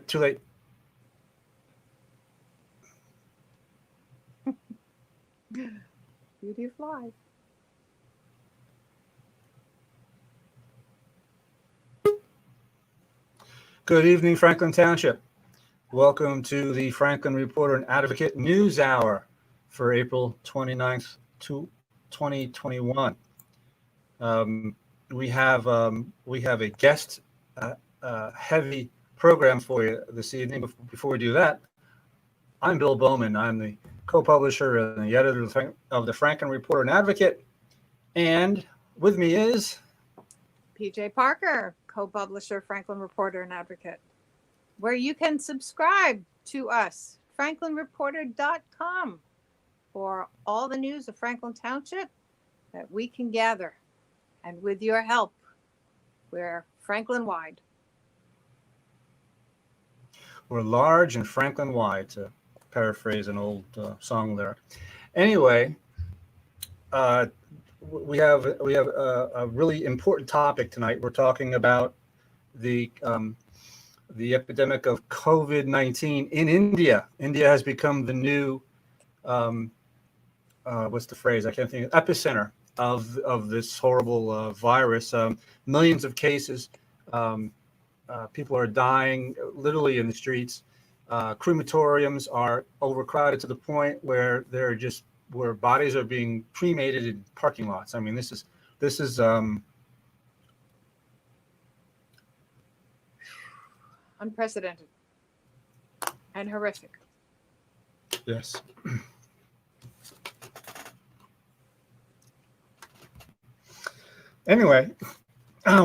Too late. Beauty of life. Good evening, Franklin Township. Welcome to the Franklin Reporter and Advocate News Hour for April 29th, 2021. We have a guest heavy program for you this evening. Before we do that, I'm Bill Bowman. I'm the co-publisher and the editor of the Franklin Reporter and Advocate. And with me is PJ Parker, co-publisher, Franklin Reporter and Advocate, where you can subscribe to us, franklinreporter.com, for all the news of Franklin Township that we can gather. And with your help, we're Franklin-wide. We're large and Franklin-wide, to paraphrase an old song lyric. Anyway, we have a really important topic tonight. We're talking about the epidemic of COVID-19 in India. India has become the new what's the phrase? I can't think of epicenter of this horrible virus. Millions of cases. People are dying literally in the streets. Crematoriums are overcrowded to the point where where bodies are being cremated in parking lots. I mean, this is unprecedented and horrific. Yes. Anyway,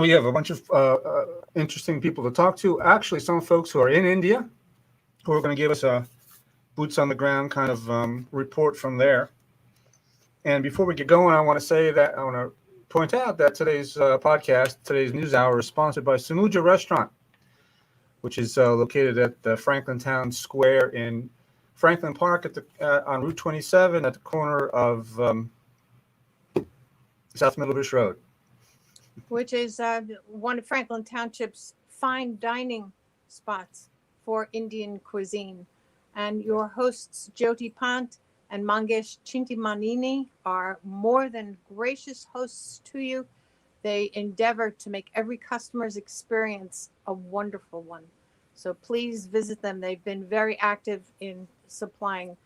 we have a bunch of interesting people to talk to. Actually, some folks who are in India who are going to give us a boots on the ground kind of report from there. And before we get going, I want to point out that today's podcast, today's news hour, is sponsored by Samudra Restaurant, which is located at the Franklin Town Square in Franklin Park on Route 27 at the corner of South Middlebush Road. Which is one of Franklin Township's fine dining spots for Indian cuisine. And your hosts, Jyoti Pant and Mangesh Chintamanini, are more than gracious hosts to you. They endeavor to make every customer's experience a wonderful one. So please visit them. They've been very active in supplying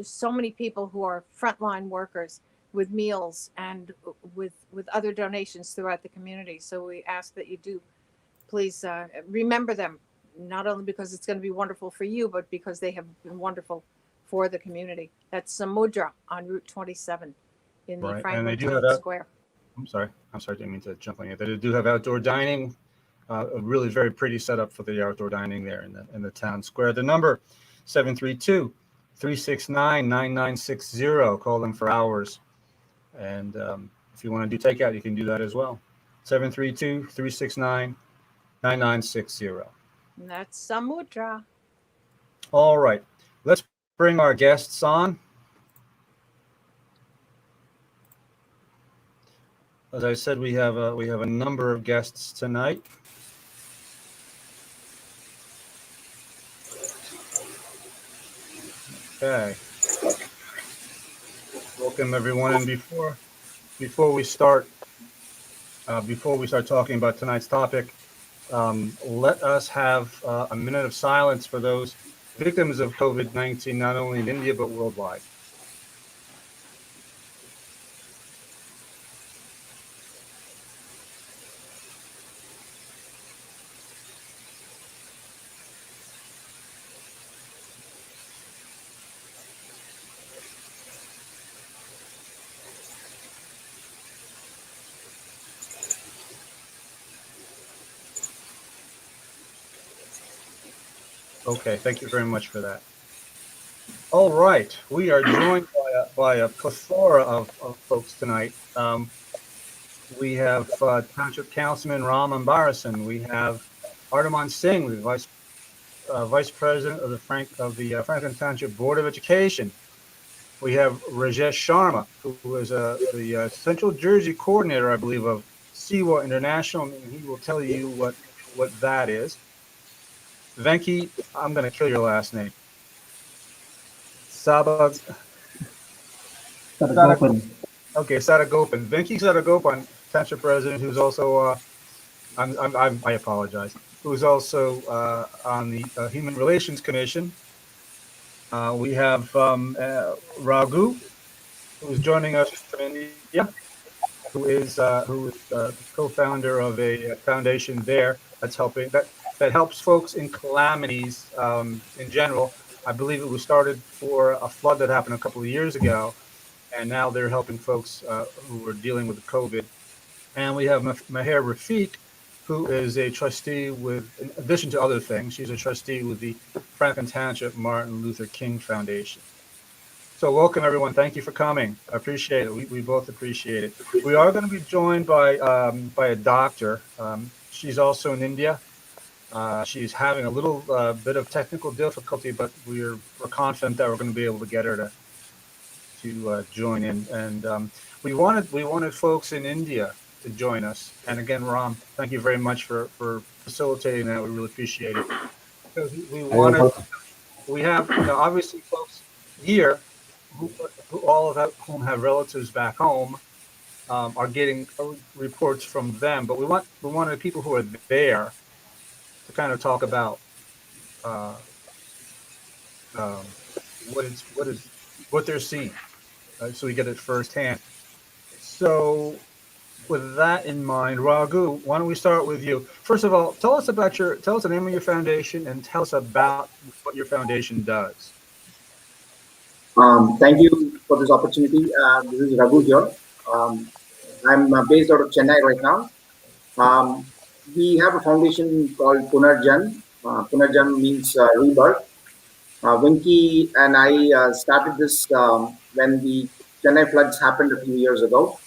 so many people who are frontline workers with meals and with other donations throughout the community. So we ask that you do please remember them, not only because it's going to be wonderful for you, but because they have been wonderful for the community. That's Samudra on Route 27 in the Franklin Town Square. I'm sorry, didn't mean to jump on you. They do have outdoor dining, a really very pretty setup for the outdoor dining there in the town square. The number 732-369-9960. Call them for hours. And if you want to do takeout, you can do that as well. 732-369-9960. And that's Samudra. All right. Let's bring our guests on. As I said, we have a number of guests tonight. Okay. Welcome everyone. And before we start talking about tonight's topic, let us have a minute of silence for those victims of COVID-19, not only in India but worldwide. Okay, thank you very much for that. All right, we are joined by a plethora of folks tonight. We have Township Councilman Ram Ambarasan. We have Ardaman Singh, the Vice President of the Franklin Township Board of Education. We have Rajesh Sharma, who is the Central Jersey coordinator, I believe, of SIWA International, and he will tell you what that is. Venki, I'm going to kill your last name. Sabag. Saragopan. Okay, Saragopan. Venki Saragopan, township president, who's also, I apologize, who's also on the Human Relations Commission. We have Raghu, who's joining us from India, who is co-founder of a foundation there that helps folks in calamities in general. I believe it was started for a flood that happened a couple of years ago, and now they're helping folks who are dealing with COVID. And we have Maher Rafiq, who is a trustee with, in addition to other things, she's a trustee with the Franklin Township Martin Luther King Foundation. So welcome, everyone. Thank you for coming. I appreciate it. We both appreciate it. We are going to be joined by a doctor. She's also in India. She's having a little bit of technical difficulty, but we're confident that we're going to be able to get her to join in. And we wanted folks in India to join us. And again, Ram, thank you very much for facilitating that. We really appreciate it. Because we have obviously folks here who all of whom have relatives back home are getting reports from them. But we wanted people who are there to kind of talk about what they're seeing, so we get it firsthand. So, with that in mind, Raghu, why don't we start with you? First of all, tell us the name of your foundation and tell us about what your foundation does. Thank you for this opportunity. This is Raghu here. I'm based out of Chennai right now. We have a foundation called Punarjan. Punarjan means rebirth. Venki and I started this when the Chennai floods happened a few years ago.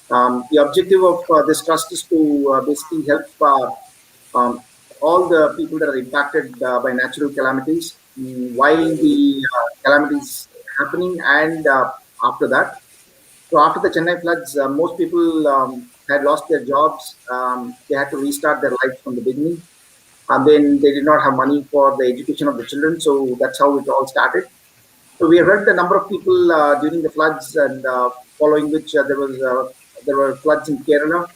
The objective of this trust is to basically help all the people that are impacted by natural calamities while the calamities happening and after that. So after the Chennai floods, most people had lost their jobs. They had to restart their lives from the beginning. And then they did not have money for the education of the children. So that's how it all started. So we helped a number of people during the floods, and following which there were floods in Kerala.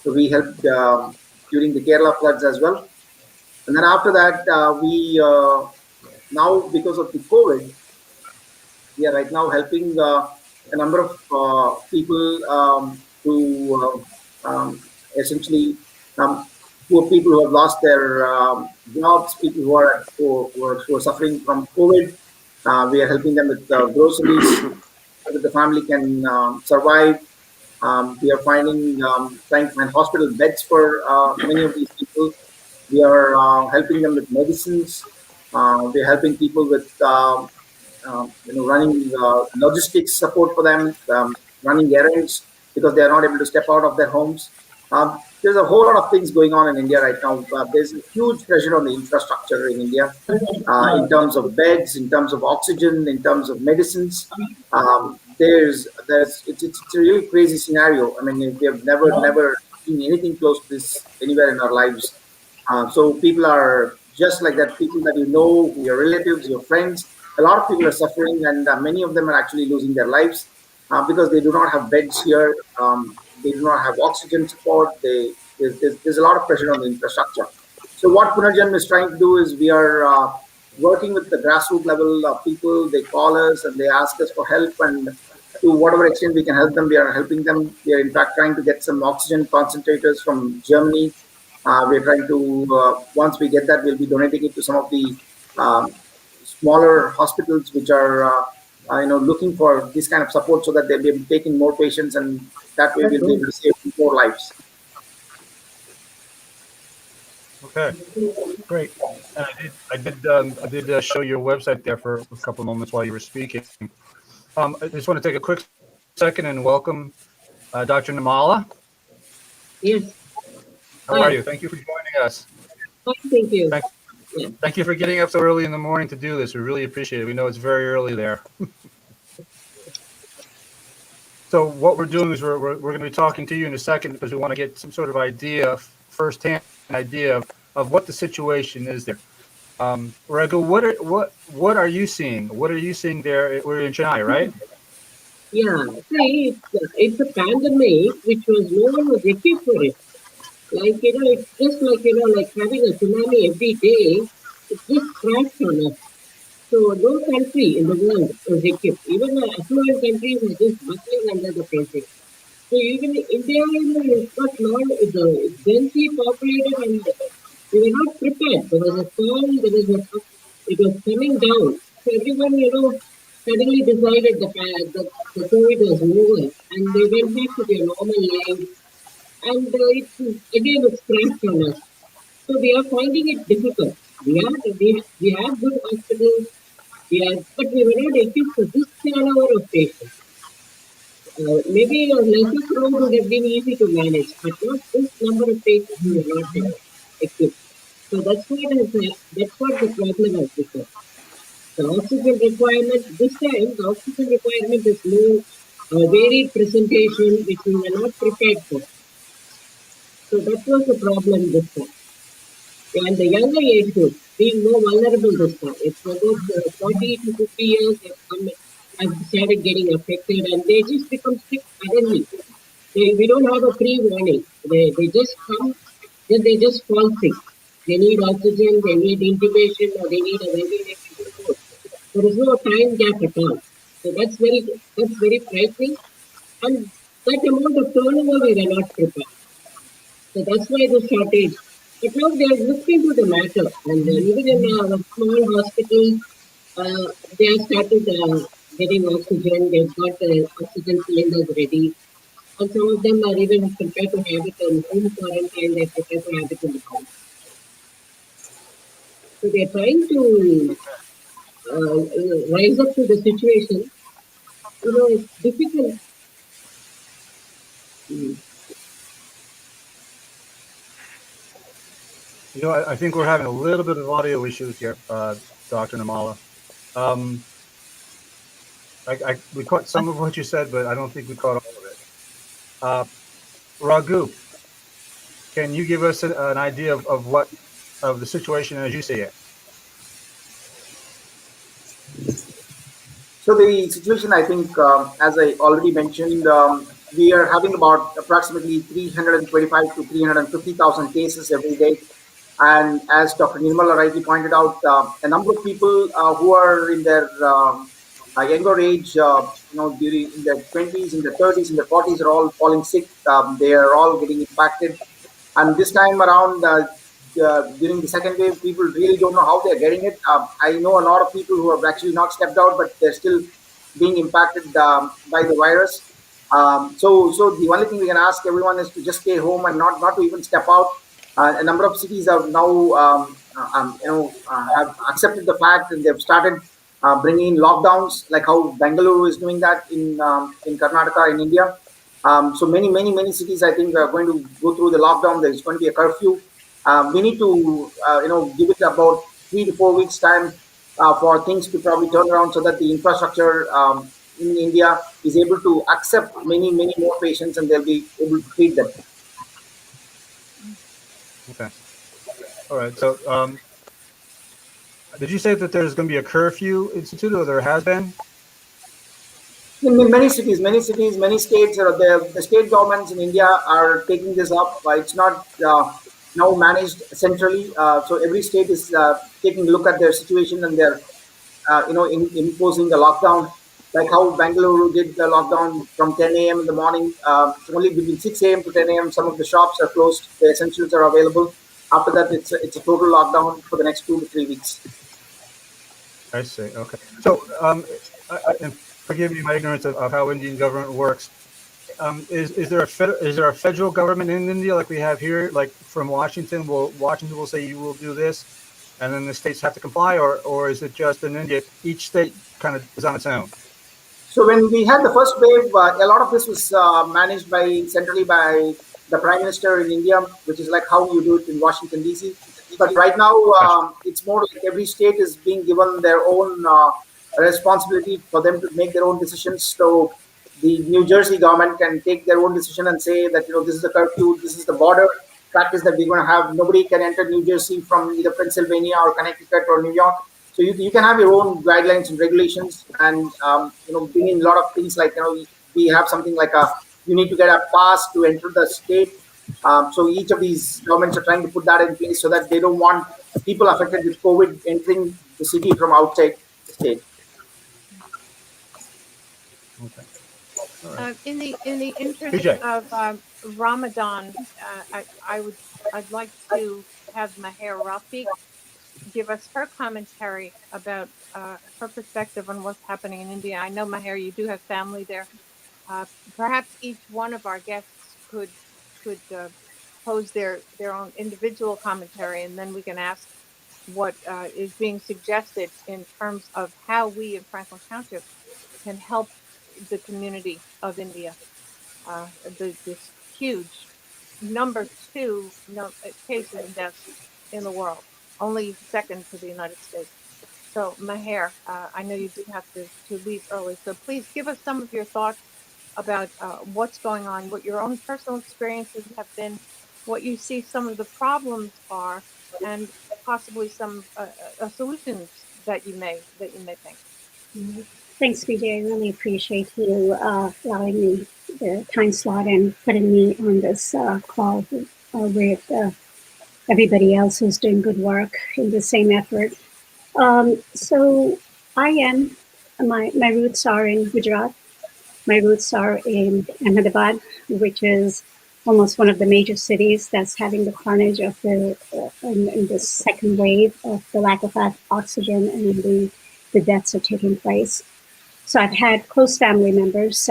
So we helped during the Kerala floods as well. And then after that, we now, because of the COVID, we are right now helping a number of people who essentially who are people who have lost their jobs, people who are suffering from COVID. We are helping them with groceries so that the family can survive. We are trying to find hospital beds for many of these people. We are helping them with medicines. We are helping people with running logistics support for them, running errands because they are not able to step out of their homes. There's a whole lot of things going on in India right now. There's a huge pressure on the infrastructure in India in terms of beds, in terms of oxygen, in terms of medicines. It's a really crazy scenario. I mean, we have never seen anything close to this anywhere in our lives. So people are just like that. People that you know, your relatives, your friends. A lot of people are suffering, and many of them are actually losing their lives because they do not have beds here. They do not have oxygen support. There's a lot of pressure on the infrastructure. So what Punarjan is trying to do is we are working with the grassroots level of people. They call us and they ask us for help, and to whatever extent we can help them, we are helping them. We are in fact trying to get some oxygen concentrators from Germany. We're trying to, once we get that, we'll be donating it to some of the smaller hospitals which are looking for this kind of support so that they'll be taking more patients, and that way we'll be able to save more lives. Okay, great. And I did show your website there for a couple of moments while you were speaking. I just want to take a quick second and welcome Dr. Namala. Yes. How are you? Thank you for joining us. Thank you. Thank you for getting up so early in the morning to do this. We really appreciate it. We know it's very early there. So what we're doing is we're going to be talking to you in a second because we want to get some sort of idea, firsthand idea of what the situation is there. Raghu, what are you seeing? What are you seeing there? We're in Chennai, right? Yeah, see, it's a pandemic which was no one was equipped for it. Like, it's just like, like having a tsunami every day, it just crashed on us. So no country in the world was equipped. Even the affluent countries are just buckling under the pressure. So even India, is not long, it's densely populated and we were not prepared. There was a storm, it was coming down. So everyone, suddenly decided the COVID was over and they went back to their normal life. And again, it's crashed on us. So we are finding it difficult. We have good hospitals, but we were not equipped for this turnover of patients. Maybe a lesser crowd would have been easy to manage, but not this number of patients who were not equipped. So that's what the problem has become. The oxygen requirement, this time, the oxygen requirement is more varied presentation, which we were not prepared for. So that was the problem this time. And the younger age group being more vulnerable this time. It's about 40 to 50 years have started getting affected and they just become sick suddenly. We don't have a pre-warning. They just come, then they just fall sick. They need oxygen, they need intubation, or they need a ventilator to go. There is no time gap at all. So that's very frightening. And that amount of turnover we were not prepared. So that's why the shortage. But now they are looking into the matter, and even in small hospitals, they have started getting oxygen. They've got oxygen cylinders ready, and some of them are even prepared to have it in home quarantine. They're prepared to have it in the house. So they're trying to rise up to the situation. It's difficult. Mm. I think we're having a little bit of audio issues here, Dr. Namala. We caught some of what you said, but I don't think we caught all of it. Raghu, can you give us an idea of the situation as you see it? So the situation, I think, as I already mentioned, we are having about approximately 325 to 350,000 cases every day. And as Dr. Nirmala rightly pointed out, a number of people who are in their younger age, during in their 20s, in their 30s, in their 40s, are all falling sick. They are all getting impacted. And this time around, during the second wave, people really don't know how they're getting it. I know a lot of people who have actually not stepped out, but they're still being impacted by the virus. So the only thing we can ask everyone is to just stay home and not to even step out. A number of cities have now, have accepted the fact and they've started bringing in lockdowns, like how Bangalore is doing that in Karnataka in India. So many cities, I think, are going to go through the lockdown. There's going to be a curfew. We need to, give it about 3 to 4 weeks time for things to probably turn around so that the infrastructure in India is able to accept many more patients and they'll be able to treat them. Okay. All right. So, did you say that there's going to be a curfew instituted, or there has been? In many cities, many states, the state governments in India are taking this up. It's not now managed centrally. So every state is taking a look at their situation and they're, imposing the lockdown. Like how Bangalore did the lockdown from 10 a.m. in the morning. Only between 6 a.m. to 10 a.m. Some of the shops are closed. The essentials are available. After that, it's a total lockdown for the next 2 to 3 weeks. I see. Okay. So, and forgive me my ignorance of how Indian government works. Is there a federal government in India like we have here, like from Washington? Washington will say you will do this, and then the states have to comply, or is it just in India each state kind of is on its own? So when we had the first wave, a lot of this was managed centrally by the Prime Minister in India, which is like how you do it in Washington DC. But right now, it's more like every state is being given their own responsibility for them to make their own decisions. So the New Jersey government can take their own decision and say that this is the curfew, this is the border practice that we're going to have nobody can enter New Jersey from either Pennsylvania or Connecticut or New York. So you can have your own guidelines and regulations, and bring in a lot of things like we have something like you need to get a pass to enter the state. So each of these governments are trying to put that in place so that they don't want people affected with COVID entering the city from outside the state. Okay. All right. In the interest PJ. of Ramadan, I'd like to have Maher Rafiq give us her commentary about her perspective on what's happening in India. I know, Maher, you do have family there. Perhaps each one of our guests could pose their own individual commentary, and then we can ask what is being suggested in terms of how we in Franklin Township can help the community of India. This huge number 2 cases and deaths in the world, only second to the United States. So Maher, I know you do have to leave early, so please give us some of your thoughts about what's going on, what your own personal experiences have been, what you see some of the problems are, and possibly some solutions that you may think. Thanks, BJ. I really appreciate you allowing me the time slot and putting me on this call with everybody else who's doing good work in the same effort. So my roots are in Gujarat. My roots are in Ahmedabad, which is almost one of the major cities that's having the carnage of in the second wave of the lack of oxygen, and the deaths are taking place. So I've had close family members,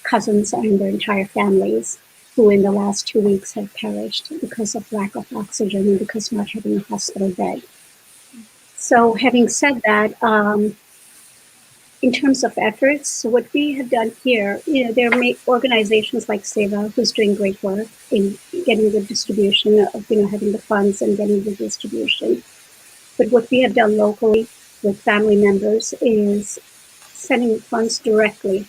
cousins and their entire families, who in the last 2 weeks have perished because of lack of oxygen and because not having a hospital bed. So having said that, in terms of efforts, what we have done here, there are organizations like Seva who's doing great work in getting the distribution of, having the funds and getting the distribution. But what we have done locally with family members is sending funds directly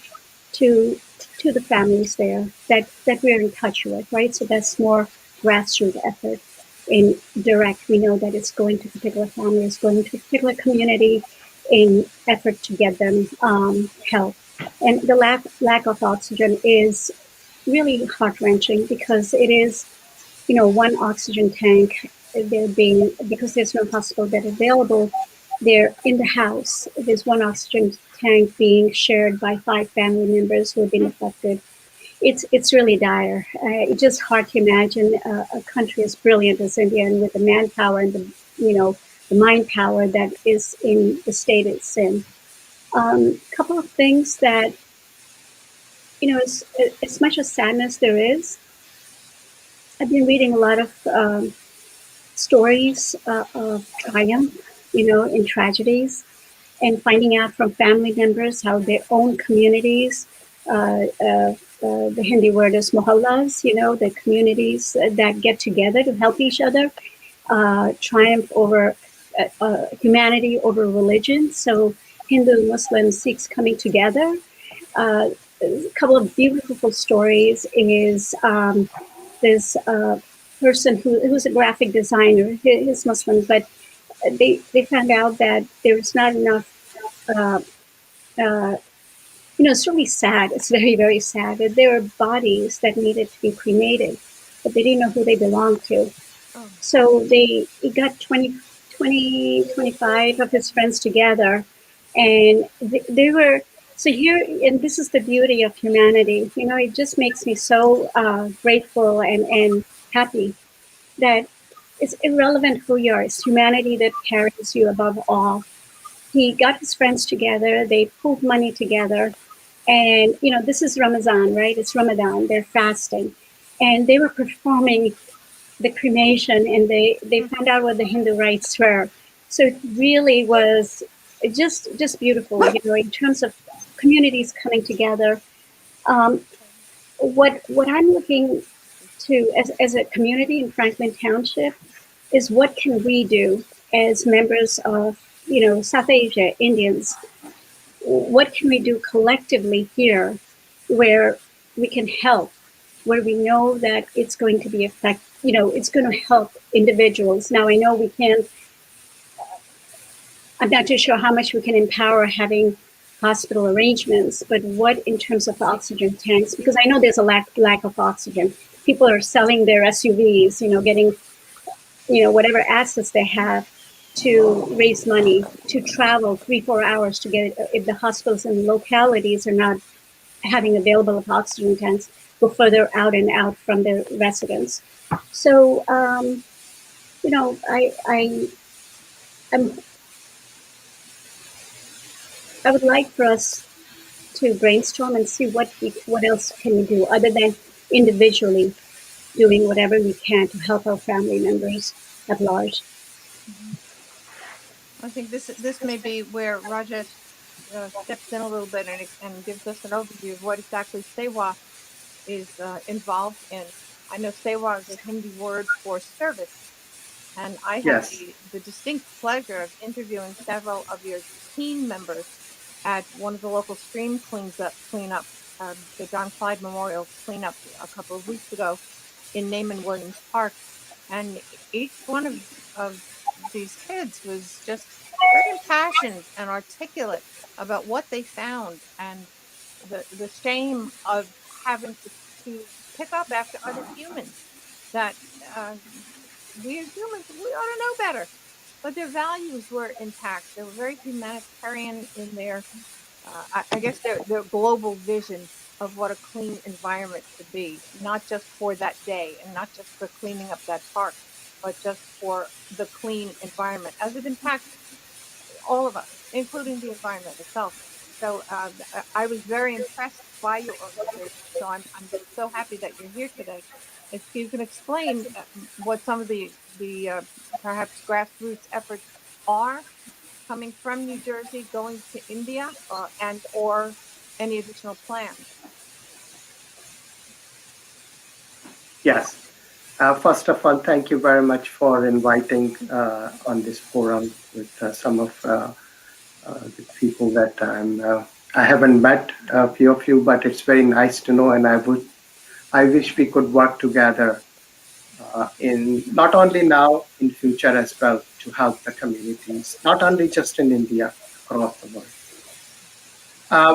to the families there that we're in touch with, right? So that's more grassroots effort. In direct, we know that it's going to particular families, going to a particular community in effort to get them help. And the lack of oxygen is really heart-wrenching because it is, one oxygen tank, because there's no hospital bed available, they're in the house. There's one oxygen tank being shared by 5 family members who have been affected. It's really dire. It's just hard to imagine a country as brilliant as India, and with the manpower and the mind power that is in the state it's in. Couple of things that, as much as sadness there is, I've been reading a lot of stories of triumph, in tragedies, and finding out from family members how their own communities, the Hindi word is mohallas, the communities that get together to help each other, triumph over humanity over religion. So Hindu, Muslim, Sikhs coming together. A couple of beautiful stories is this person who's a graphic designer. He's Muslim, but they found out that there's not enough. It's really sad. It's very, very sad that there are bodies that needed to be cremated, but they didn't know who they belonged to. Oh. So he got 25 of his friends together, and they were, so here, and this is the beauty of humanity. It just makes me so grateful and happy that it's irrelevant who you are. It's humanity that carries you above all. He got his friends together. They pooled money together. And, this is Ramadan, right? It's Ramadan. They're fasting. And they were performing the cremation, and they found out what the Hindu rites were. So it really was just beautiful, in terms of communities coming together. What I'm looking to as a community in Franklin Township is what can we do as members of, South Asia, Indians? What can we do collectively here where we can help, where we know that it's going to be it's going to help individuals. Now, I know we can't, I'm not too sure how much we can empower having hospital arrangements, but what in terms of oxygen tanks, because I know there's a lack of oxygen. People are selling their SUVs, getting, whatever assets they have to raise money, to travel 3-4 hours to get it. If the hospitals and localities are not having available of oxygen tanks, go further out and out from their residents. So, I would like for us to brainstorm and see what else can we do other than individually doing whatever we can to help our family members at large. I think this may be where Rajesh steps in a little bit and gives us an overview of what exactly Sewa is involved in. I know Sewa is a Hindi word for service, and I had the distinct pleasure of interviewing several of your team members at one of the local stream cleanup, the John Clyde Memorial cleanup a couple of weeks ago in Naaman Williams Park, and each one of these kids was just very impassioned and articulate about what they found and the shame of having to pick up after other humans, that we as humans, we ought to know better. But their values were intact. They were very humanitarian in their, I guess, their global vision of what a clean environment should be, not just for that day and not just for cleaning up that park, but just for the clean environment as it impacts all of us, including the environment itself. So I was very impressed by your organization. So I'm so happy that you're here today. If you can explain what some of the perhaps grassroots efforts are coming from New Jersey, going to India, or any additional plans. Yes. First of all, thank you very much for inviting on this forum with some of the people that I haven't met a few of you, but it's very nice to know, and I wish we could work together in not only now, in future as well, to help the communities, not only just in India, across the world.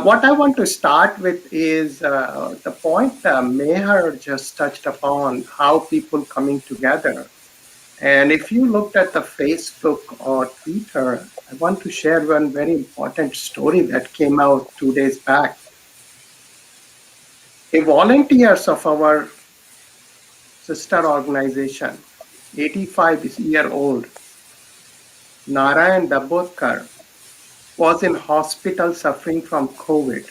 What I want to start with is the point Meher just touched upon, how people coming together. And if you looked at the Facebook or Twitter, I want to share one very important story that came out 2 days back. A volunteers of our sister organization, 85-year-old Narayan Dabodkar, was in hospital suffering from COVID,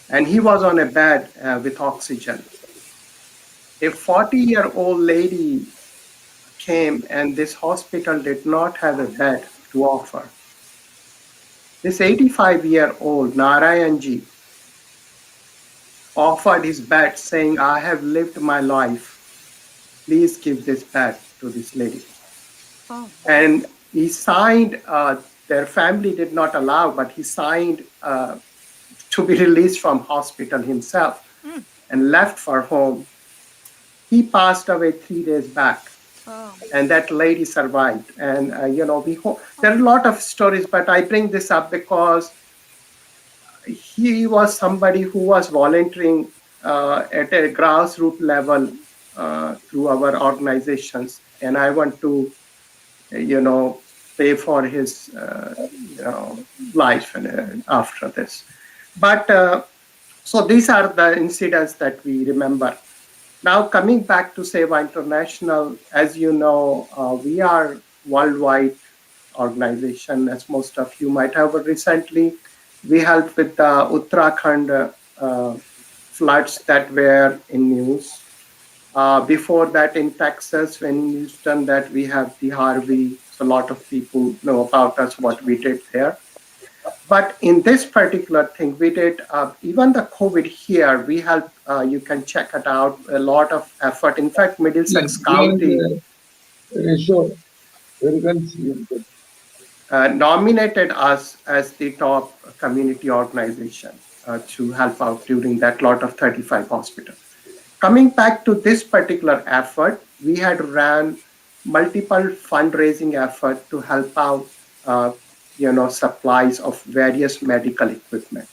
and he was on a bed with oxygen. A 40-year-old lady came, and this hospital did not have a bed to offer. This 85-year-old Narayanji offered his bed, saying, "I have lived my life. Please give this bed to this lady." Oh. And he signed, their family did not allow, but he signed to be released from hospital himself and left for home. He passed away 3 days back. Oh. And that lady survived. And, there are a lot of stories, but I bring this up because he was somebody who was volunteering at a grassroots level through our organizations. And I want to, pay for his, life after this. But so these are the incidents that we remember. Now, coming back to Seva International, as you know, we are worldwide organization, as most of you might have heard recently. We helped with the Uttarakhand floods that were in news. Before that, in Texas, when news done that, we have the Harvey. So a lot of people know about us, what we did there. But in this particular thing, we did, even the COVID here, we helped, you can check it out, a lot of effort. In fact, Middlesex County nominated us as the top community organization to help out during that lot of 35 hospitals. Coming back to this particular effort, we had ran multiple fundraising efforts to help out, supplies of various medical equipment.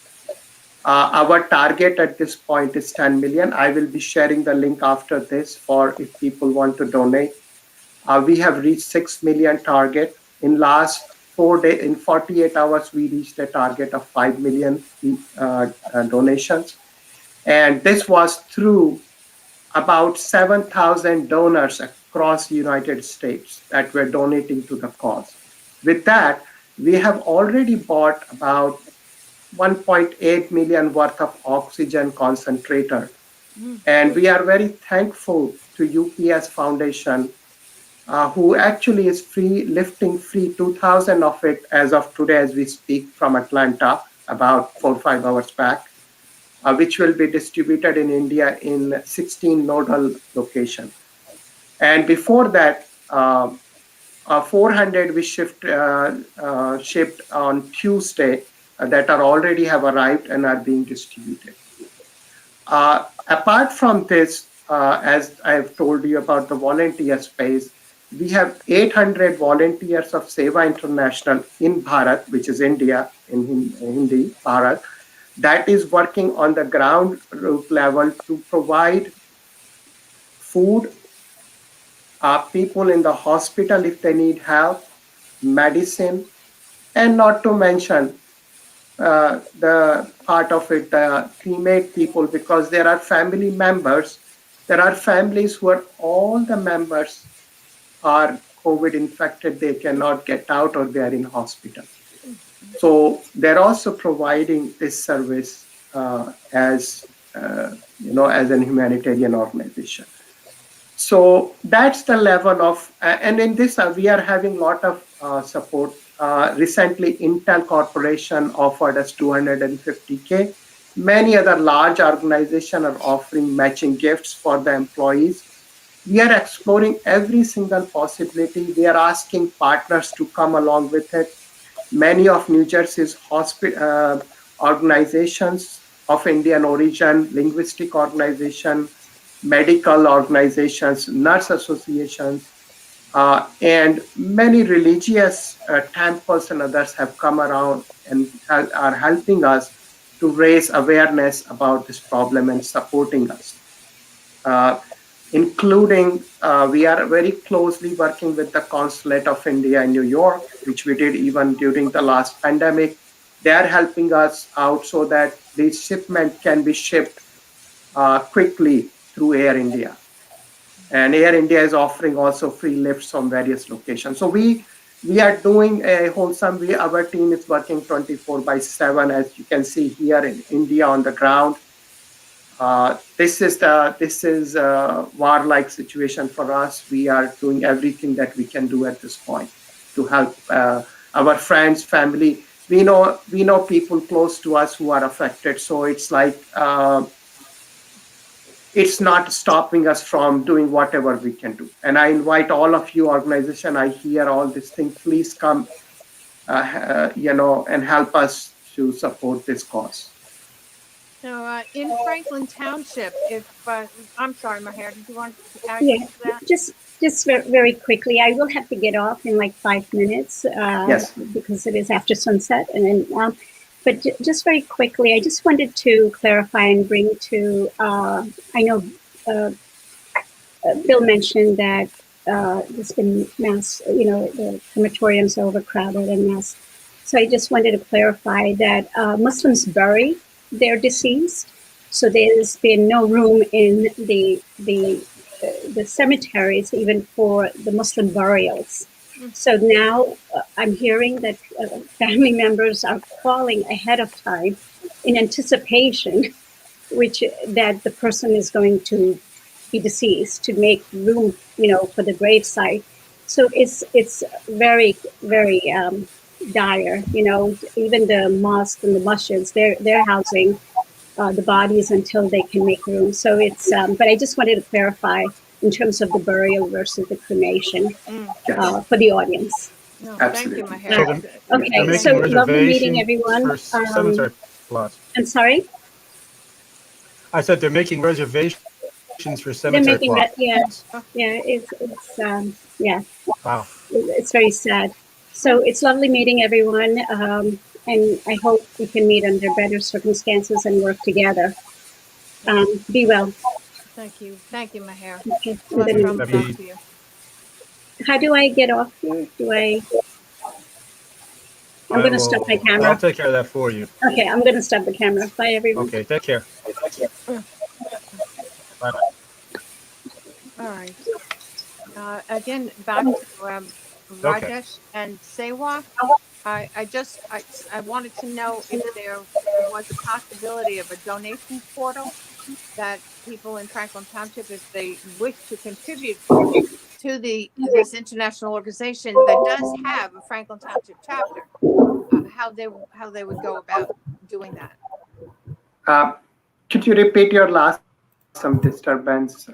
Our target at this point is 10 million. I will be sharing the link after this for if people want to donate. We have reached 6 million target. In last 4 days, in 48 hours, we reached a target of 5 million donations. And this was through about 7,000 donors across the United States that were donating to the cause. With that, we have already bought about 1.8 million worth of oxygen concentrator. And we are very thankful to UPS Foundation, who actually is lifting free 2,000 of it as of today, as we speak, from Atlanta, about 4 or 5 hours back, which will be distributed in India in 16 nodal locations. And before that, 400 we shipped on Tuesday that are already have arrived and are being distributed. Apart from this, as I've told you about the volunteer space, we have 800 volunteers of Seva International in Bharat, which is India, in Hindi, Bharat, that is working on the ground root level to provide food, people in the hospital if they need help, medicine, and not to mention the part of it, the cremate people, because there are family members. There are families who are all the members are COVID infected, they cannot get out or they are in hospital. So they're also providing this service as an humanitarian organization. So that's the level of, and in this we are having a lot of support. Recently, Intel Corporation offered us $250K. Many other large organizations are offering matching gifts for the employees. We are exploring every single possibility. We are asking partners to come along with it. Many of New Jersey's organizations of Indian origin, linguistic organization, medical organizations, nurse associations, and many religious temples and others have come around and are helping us to raise awareness about this problem and supporting us. Including, we are very closely working with the Consulate of India in New York, which we did even during the last pandemic. They are helping us out so that this shipment can be shipped quickly through Air India. And Air India is offering also free lifts from various locations. So we are doing a wholesome, our team is working 24/7, as you can see here in India on the ground. This is a war-like situation for us. We are doing everything that we can do at this point to help our friends, family. We know people close to us who are affected. So it's like, it's not stopping us from doing whatever we can do. And I invite all of you organization, I hear all these things, please come, and help us to support this cause. So in Franklin Township, if I'm sorry, Maher, did you want to add Yeah, to that? just very quickly. I will have to get off in like 5 minutes Yes. because it is after sunset. And then, but just very quickly, I just wanted to clarify and bring to. I know Bill mentioned that there's been mass. The crematoriums are overcrowded and mass. So I just wanted to clarify that Muslims bury their deceased, so there's been no room in the cemeteries even for the Muslim burials. So now I'm hearing that family members are calling ahead of time in anticipation, that the person is going to be deceased, to make room, for the gravesite. So it's very, very dire. Even the mosque and the masjids, they're housing the bodies until they can make room. So it's, but I just wanted to clarify in terms of the burial versus the cremation for the audience. No, Absolutely. thank you, Maher. Okay, so lovely meeting everyone. For cemetery plots. I'm sorry? I said they're making reservations donations for they're cemetery making plots. that. Yeah, yeah. Wow. It's very sad. So it's lovely meeting everyone, and I hope we can meet under better circumstances and work together. Be well. Thank you, Maher. Okay. Love And then, from Happy- to you. how do I get off here? I'm going to stop my I'll camera. take care of that for you. Okay, I'm going to stop the camera. Bye, everyone. Okay, take care. Bye. All right. Again, back to Rajesh and Sewa. I wanted to know if there was a possibility of a donation portal that people in Franklin Township, if they wish to contribute to this international organization that does have a Franklin Township chapter, how they would go about doing that. Could you repeat your last? Some disturbance.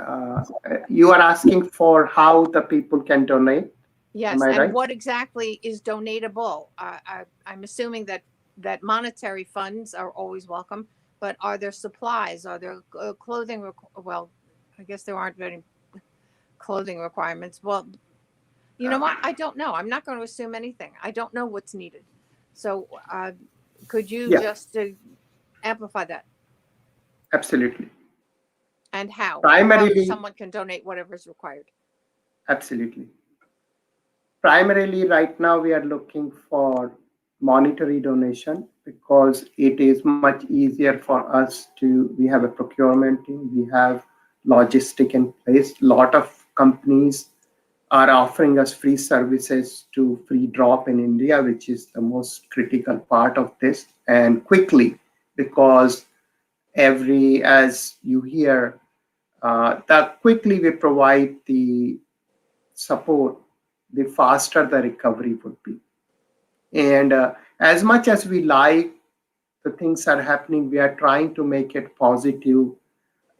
You are asking for how the people can donate. Yes, Am I and right? what exactly is donatable? I'm assuming that monetary funds are always welcome, but are there supplies? Are there clothing? Well, I guess there aren't any clothing requirements. Well, you know what? I don't know. I'm not going to assume anything. I don't know what's needed. So could you just amplify that? Absolutely. And how? Primarily, how someone can donate whatever is required. Absolutely. Primarily, right now, we are looking for monetary donation because it is much easier for us we have a procurement team, we have logistic in place. A lot of companies are offering us free services to free drop in India, which is the most critical part of this, and quickly, because as you hear, that quickly we provide the support, the faster the recovery would be. And as much as we like the things are happening, we are trying to make it positive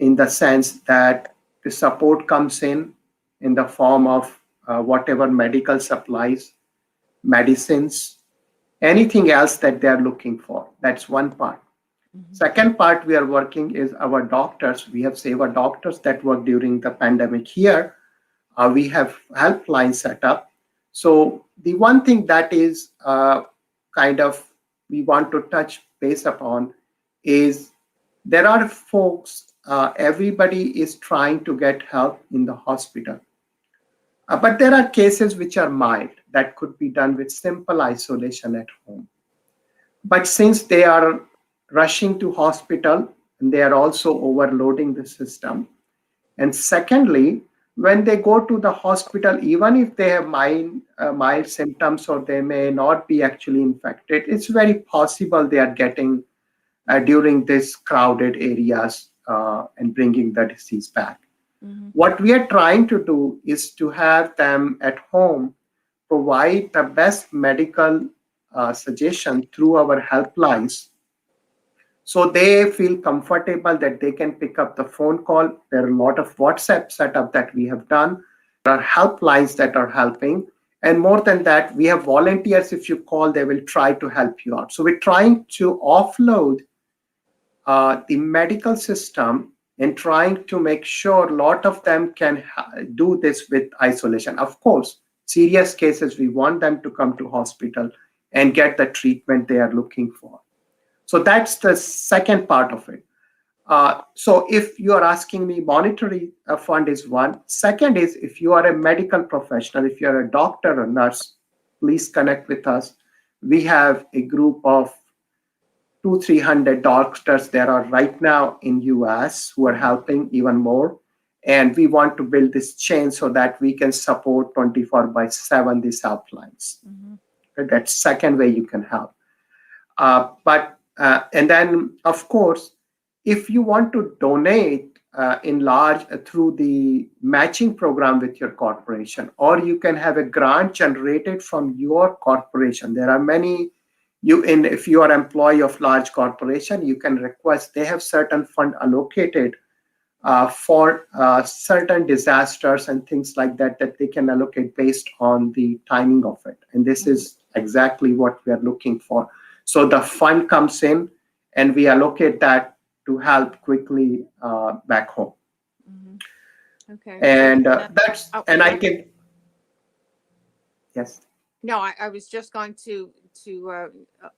in the sense that the support comes in the form of whatever medical supplies, medicines, anything else that they are looking for. That's one part. Second part we are working is our doctors. We have Seva doctors that work during the pandemic here. We have helpline set up. So the one thing that is we want to touch base upon is there are folks, everybody is trying to get help in the hospital. But there are cases which are mild that could be done with simple isolation at home. But since they are rushing to hospital, and they are also overloading the system. And secondly, when they go to the hospital, even if they have mild symptoms or they may not be actually infected, it's very possible they are getting during these crowded areas and bringing the disease back. What we are trying to do is to have them at home provide the best medical suggestion through our helplines, so they feel comfortable that they can pick up the phone call. There are a lot of WhatsApp setup that we have done. There are helplines that are helping. And more than that, we have volunteers. If you call, they will try to help you out. So we're trying to offload the medical system and trying to make sure a lot of them can do this with isolation. Of course, serious cases, we want them to come to hospital and get the treatment they are looking for. So that's the second part of it. So if you are asking me, monetary fund is one. Second is, if you are a medical professional, if you are a doctor or nurse, please connect with us. We have a group of 200-300 doctors that are right now in US who are helping even more. And we want to build this chain so that we can support 24/7 these helplines. That's second way you can help. And then, of course, if you want to donate in large through the matching program with your corporation, or you can have a grant generated from your corporation. There are many, if you are an employee of large corporation, you can request, they have certain fund allocated for certain disasters and things like that, that they can allocate based on the timing of it. And this is exactly what we are looking for. So the fund comes in and we allocate that to help quickly back home. Okay. And that's, Oh, and I yeah. can, yes. No, I was just going to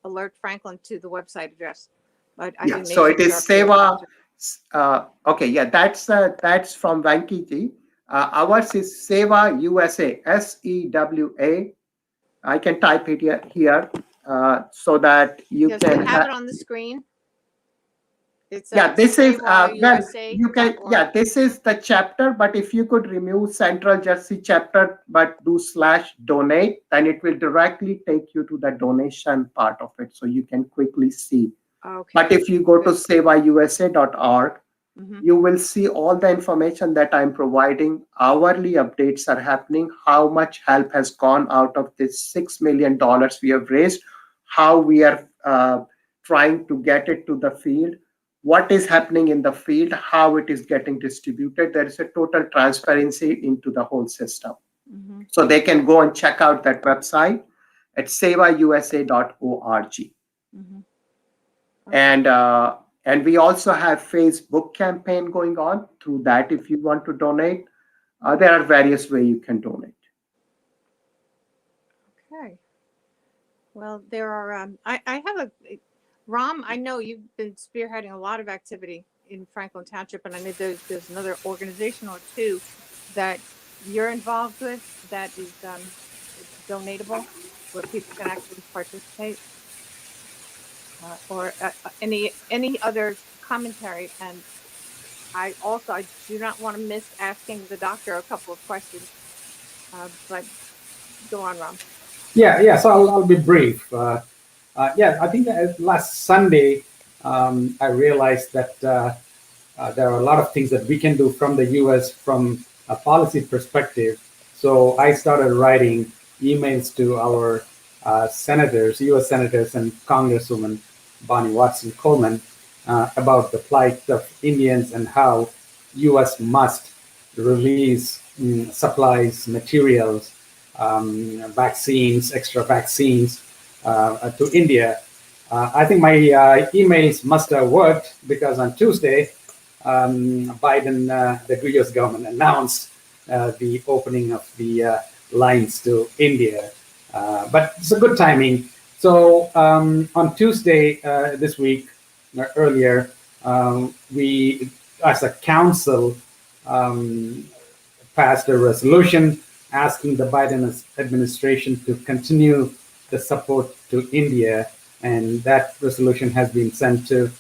alert Franklin to the website address, but I Yeah, didn't so make it is sure if you were Seva. Okay, yeah, that's from Venkiji. Ours is Seva USA, SEWA. I can type it here so that you Yes, can. we have it on the screen. It's Yeah, this is well, USA. you can. Yeah, this is the chapter. But if you could remove Central Jersey chapter, but do /donate, then it will directly take you to the donation part of it, so you can quickly see. Okay. But if you go to sevausa.org, you will see all the information that I'm providing. Hourly updates are happening. How much help has gone out of this $6 million we have raised? How we are trying to get it to the field? What is happening in the field? How it is getting distributed? There is a total transparency into the whole system. So they can go and check out that website at sevausa.org. And we also have Facebook campaign going on through that. If you want to donate, there are various ways you can donate. Okay. Well, there are. I have Ram. I know you've been spearheading a lot of activity in Franklin Township, and I know there's another organization or two that you're involved with that is donatable, where people can actually participate. Or any other commentary. And I do not want to miss asking the doctor a couple of questions, but go on, Ram. Yeah. So I'll be brief. I think last Sunday I realized that there are a lot of things that we can do from the U.S. from a policy perspective. So I started writing emails to our senators, U.S. senators and Congresswoman Bonnie Watson Coleman about the plight of Indians and how U.S. must release supplies, materials, vaccines, extra vaccines to India. I think my emails must have worked because on Tuesday, Biden, the U.S. government announced the opening of the lines to India. But it's a good timing. So on Tuesday this week, earlier, we, as a council, passed a resolution asking the Biden administration to continue the support to India. And that resolution has been sent to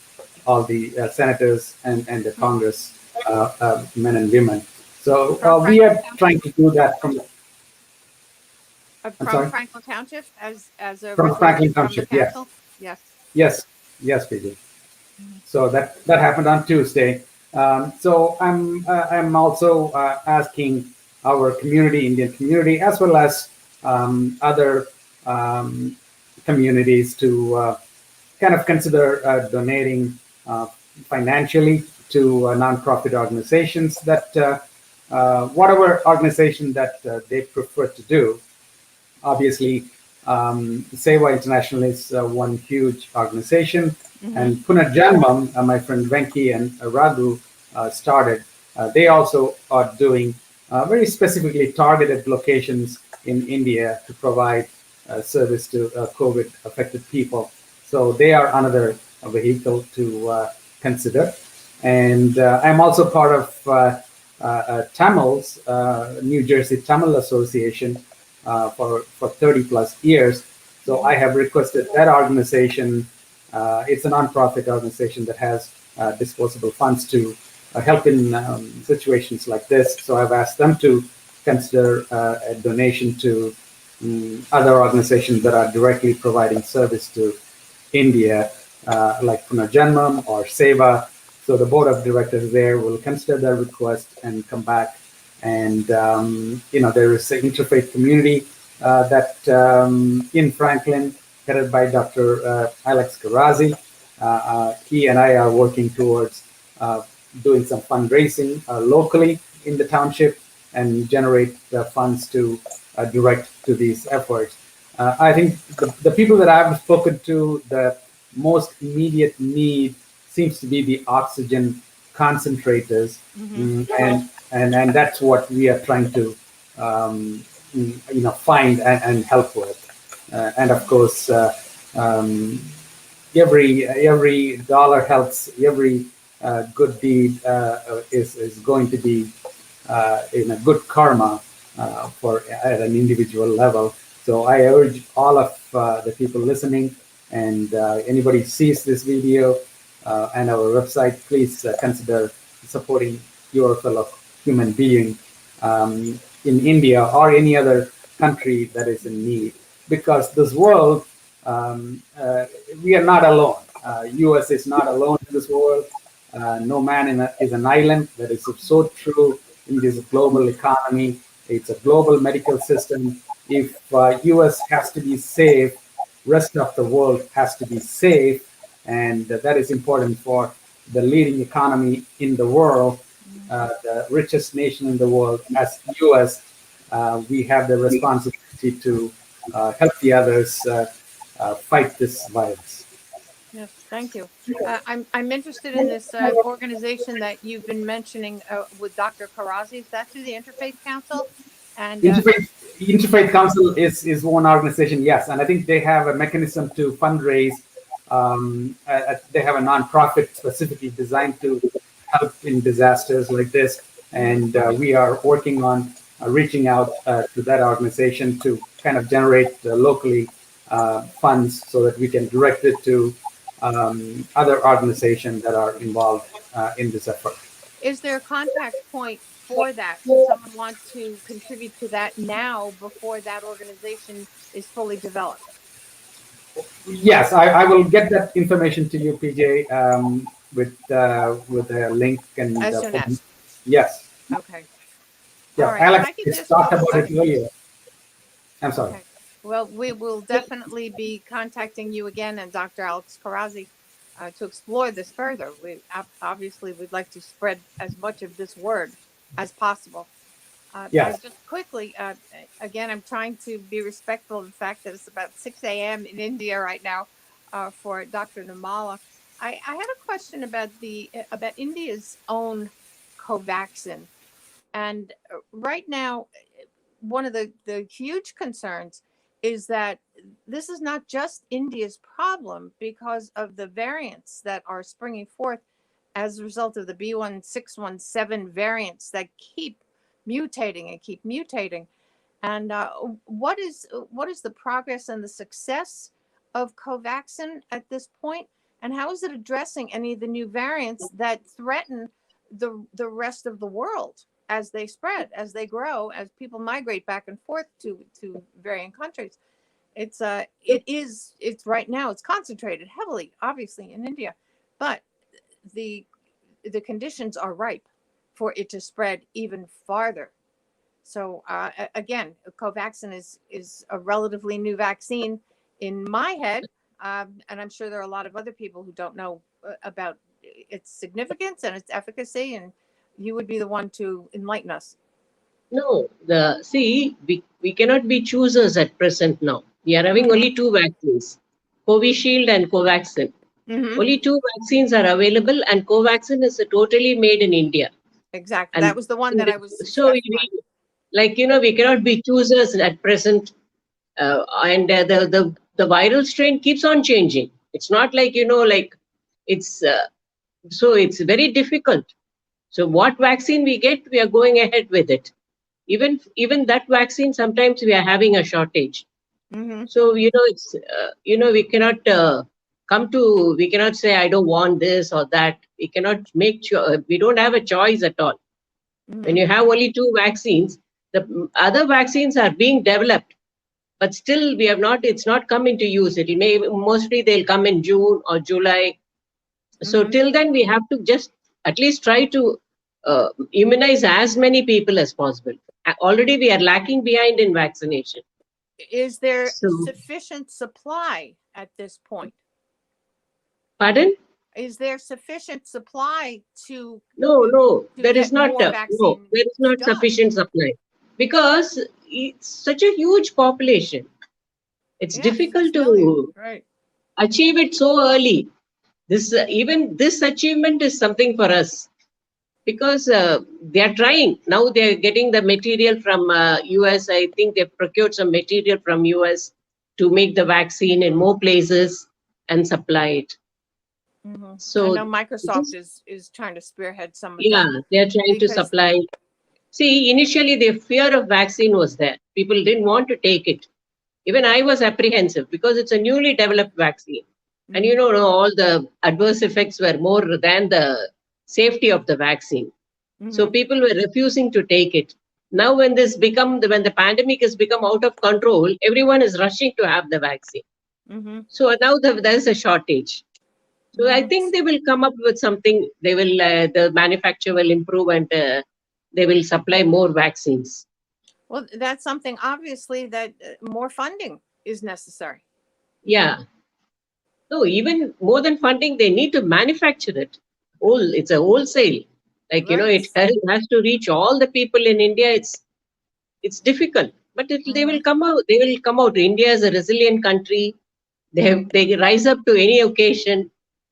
all the senators and the Congress men and women. So we are trying to do that from Franklin Township as a from Franklin Township. From the council? Yes, PJ. So that happened on Tuesday. So I'm also asking our community, Indian community, as well as other communities to kind of consider donating financially to nonprofit organizations that whatever organization that they prefer to do. Obviously, Seva International is one huge organization, and Punarjanmam, my friend Venki and Raghu started. They also are doing very specifically targeted locations in India to provide service to COVID-affected people. So they are another vehicle to consider. And I'm also part of Tamils, New Jersey Tamil Association, for 30 plus years. So I have requested that organization. It's a nonprofit organization that has disposable funds to help in situations like this. So I've asked them to consider a donation to other organizations that are directly providing service to India, like Punarjanmam or Seva. So the board of directors there will consider their request and come back. And there is an interfaith community that in Franklin, headed by Dr. Alex Garazi. He and I are working towards doing some fundraising locally in the township and generate funds to direct to these efforts. I think the people that I've spoken to, the most immediate need seems to be the oxygen concentrators, and that's what we are trying to find and help with. And of course, every dollar helps. Every good deed is going to be in a good karma for at an individual level. So I urge all of the people listening, and anybody sees this video and our website, please consider supporting your fellow human being in India or any other country that is in need. Because this world, we are not alone. U.S. is not alone in this world. No man is an island. That is so true in this global economy. It's a global medical system. If U.S. has to be safe, rest of the world has to be safe, and that is important for the leading economy in the world, the richest nation in the world. As U.S., we have the responsibility to help the others fight this virus. Yes, thank you. I'm interested in this organization that you've been mentioning with Dr. Karazi. Is that through the Interfaith Council? And Interfaith Council is one organization, yes, and I think they have a mechanism to fundraise. They have a nonprofit specifically designed to help in disasters like this, and we are working on reaching out to that organization to kind of generate locally funds so that we can direct it to other organizations that are involved in this effort. is there a contact point for that? Should someone want to contribute to that now before that organization is fully developed? Yes, I will get that information to you, PJ, with a link and As soon as. Yes. Okay. Yeah, All right. Alex I could just just talked follow about up. it earlier. I'm sorry. Okay. Well, we will definitely be contacting you again and Dr. Alex Karazi to explore this further. We obviously would like to spread as much of this word as possible. Yes. Just quickly, again, I'm trying to be respectful of the fact that it's about 6 a.m. in India right now for Dr. Nirmala. I had a question about India's own Covaxin. And right now, one of the huge concerns is that this is not just India's problem because of the variants that are springing forth as a result of the B1617 variants that keep mutating and keep mutating. And what is the progress and the success of Covaxin at this point? And how is it addressing any of the new variants that threaten the rest of the world as they spread, as they grow, as people migrate back and forth to varying countries? It's right now it's concentrated heavily, obviously, in India, but the conditions are ripe for it to spread even farther. So again, Covaxin is a relatively new vaccine in my head, and I'm sure there are a lot of other people who don't know about its significance and its efficacy, and you would be the one to enlighten us. No, we cannot be choosers at present now. We are having only two vaccines, Covishield and Covaxin. Only two vaccines are available, and Covaxin is totally made in India. Exactly. And that was the one that I was. So we cannot be choosers at present, and the viral strain keeps on changing. It's not like it's so it's very difficult. So what vaccine we get, we are going ahead with it. Even that vaccine, sometimes we are having a shortage. So it's we cannot we cannot say I don't want this or that. We cannot we don't have a choice at all. When you have only two vaccines, the other vaccines are being developed, but still we have not. It's not come into use. Mostly they'll come in June or July. So till then, we have to just at least try to immunize as many people as possible. Already we are lacking behind in vaccination. Is there sufficient supply at this point? Pardon? Is there sufficient supply to? No, there is not. There is not sufficient supply because it's such a huge population. It's difficult to achieve it so early. Even this achievement is something for us. because they are trying. Now they are getting the material from US. I think they procured some material from US to make the vaccine in more places and supply it. I So know Microsoft this, is trying to spearhead some of yeah, that they are trying to because supply. See, initially the fear of vaccine was there. People didn't want to take it. Even I was apprehensive because it's a newly developed vaccine. And you know, all the adverse effects were more than the safety of the vaccine. So people were refusing to take it. Now, when when the pandemic has become out of control, everyone is rushing to have the vaccine. So now there's a shortage. So I think they will come up with something. They will, the manufacturer will improve and they will supply more vaccines. well, that's something obviously that more funding is necessary. Yeah. No, even more than funding, they need to manufacture it. It's a wholesale. Like, you know, Right. it has to reach all the people in India. It's difficult, but they will come out. They will come out. India is a resilient country. They rise up to any occasion.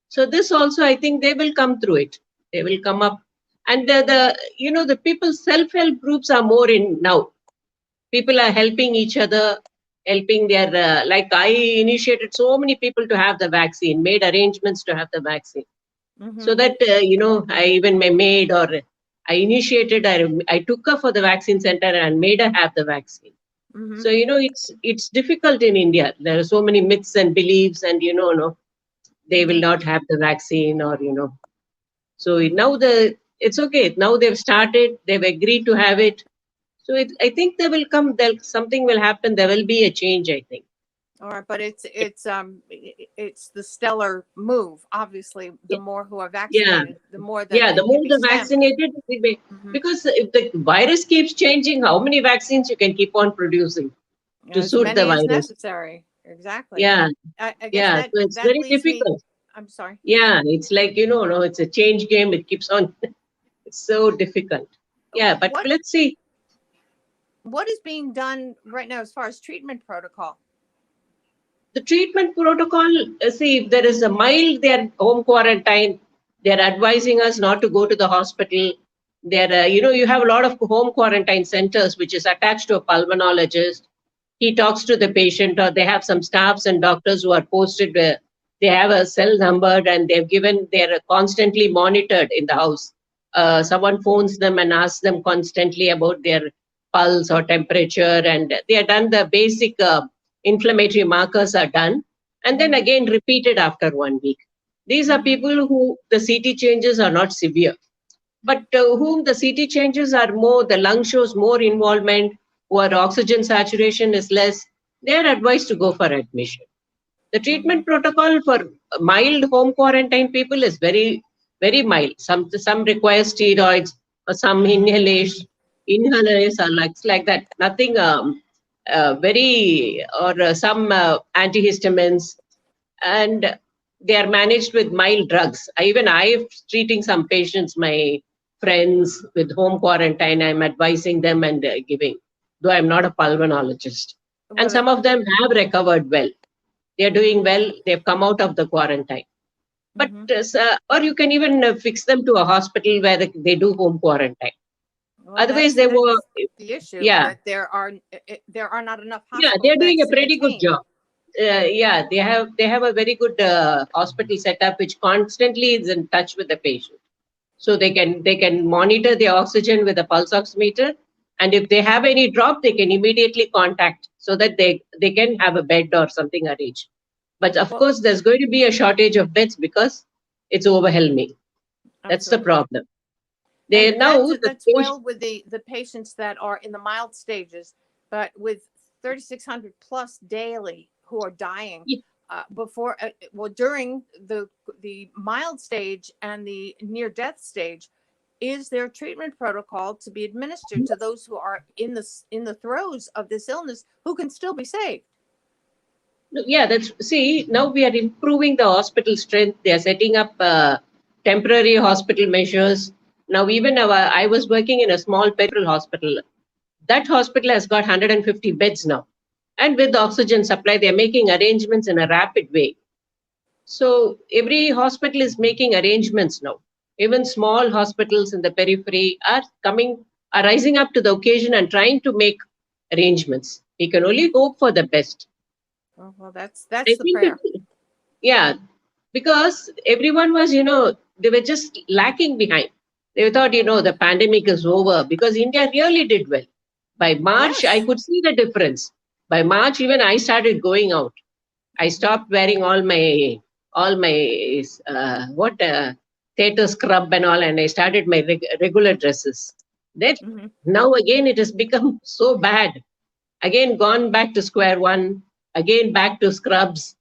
So this also, I think they will come through it. They will come up, and the people self-help groups are more in now. People are helping each other, helping their like I initiated so many people to have the vaccine, made arrangements to have the vaccine, so that I even my maid or I initiated. I took her for the vaccine center and made her have the vaccine. So it's difficult in India. There are so many myths and beliefs, and no, they will not have the vaccine, or So now it's okay. Now they've started. They've agreed to have it. So I think they will come. Something will happen. There will be a change, I think. All right, but it's the stellar move. Obviously, the more who are Yeah, vaccinated, the more that yeah. The it can more be the stamped. vaccinated, because if the virus keeps changing, how many vaccines you can keep on producing to As suit the many as virus? necessary. Exactly. Yeah, I guess yeah. So it's that very leads me. difficult. I'm sorry. Yeah, it's like no, it's a change game. It keeps on. It's so difficult. Yeah, but What let's see. what is being done right now as far as treatment protocol? The treatment protocol, see, if there is a mild, they are home quarantine. They are advising us not to go to the hospital. You have a lot of home quarantine centers, which is attached to a pulmonologist. He talks to the patient, or they have some staffs and doctors who are posted. They have a cell number, and they're constantly monitored in the house. Someone phones them and asks them constantly about their pulse or temperature, and they are done the basic inflammatory markers are done, and then again repeated after 1 week. These are people who the CT changes are not severe, but whom the CT changes are more, the lung shows more involvement, where oxygen saturation is less, they are advised to go for admission. The treatment protocol for mild home quarantine people is very, very mild. Some require steroids or some inhalers are like that. Nothing very or some antihistamines, and they are managed with mild drugs. I treating some patients, my friends with home quarantine. I'm advising them and giving, though I'm not a pulmonologist. And Well, some of them have recovered well. They're doing well. They've come out of the quarantine. But or you can even fix them to a hospital where they do home quarantine. Otherwise, they were, that's the issue yeah, that there are not enough yeah, hospital they're doing beds a to pretty good contain. job. Yeah, they have a very good hospital setup which constantly is in touch with the patient, so they can monitor the oxygen with a pulse oximeter, and if they have any drop, they can immediately contact so that they can have a bed or something arranged. But of Well, course, there's going to be a shortage of beds because it's overwhelming. That's the absolutely. problem. And They now the that's patient, well with the patients that are in the mild stages, but with 3,600 plus daily who are dying during the mild stage and the near death stage. Is there treatment protocol to be administered to those who are in the throes of this illness who can still be saved? yeah, that's, see, now we are improving the hospital strength. They are setting up temporary hospital measures. Now, even I was working in a small peripheral hospital. That hospital has got 150 beds now. And with the oxygen supply, they're making arrangements in a rapid way. So every hospital is making arrangements now. Even small hospitals in the periphery are rising up to the occasion and trying to make arrangements. We can only hope for the best. Oh, well, I that's the think prayer. yeah, because everyone was, they were just lacking behind. They thought, the pandemic is over because India really did well. By March, I Yes. could see the difference. By March, even I started going out. I stopped wearing all my theater scrub and all, and I started my regular dresses. Then Mhm. now again it has become so bad. Again gone back to square one. Again back to scrubs,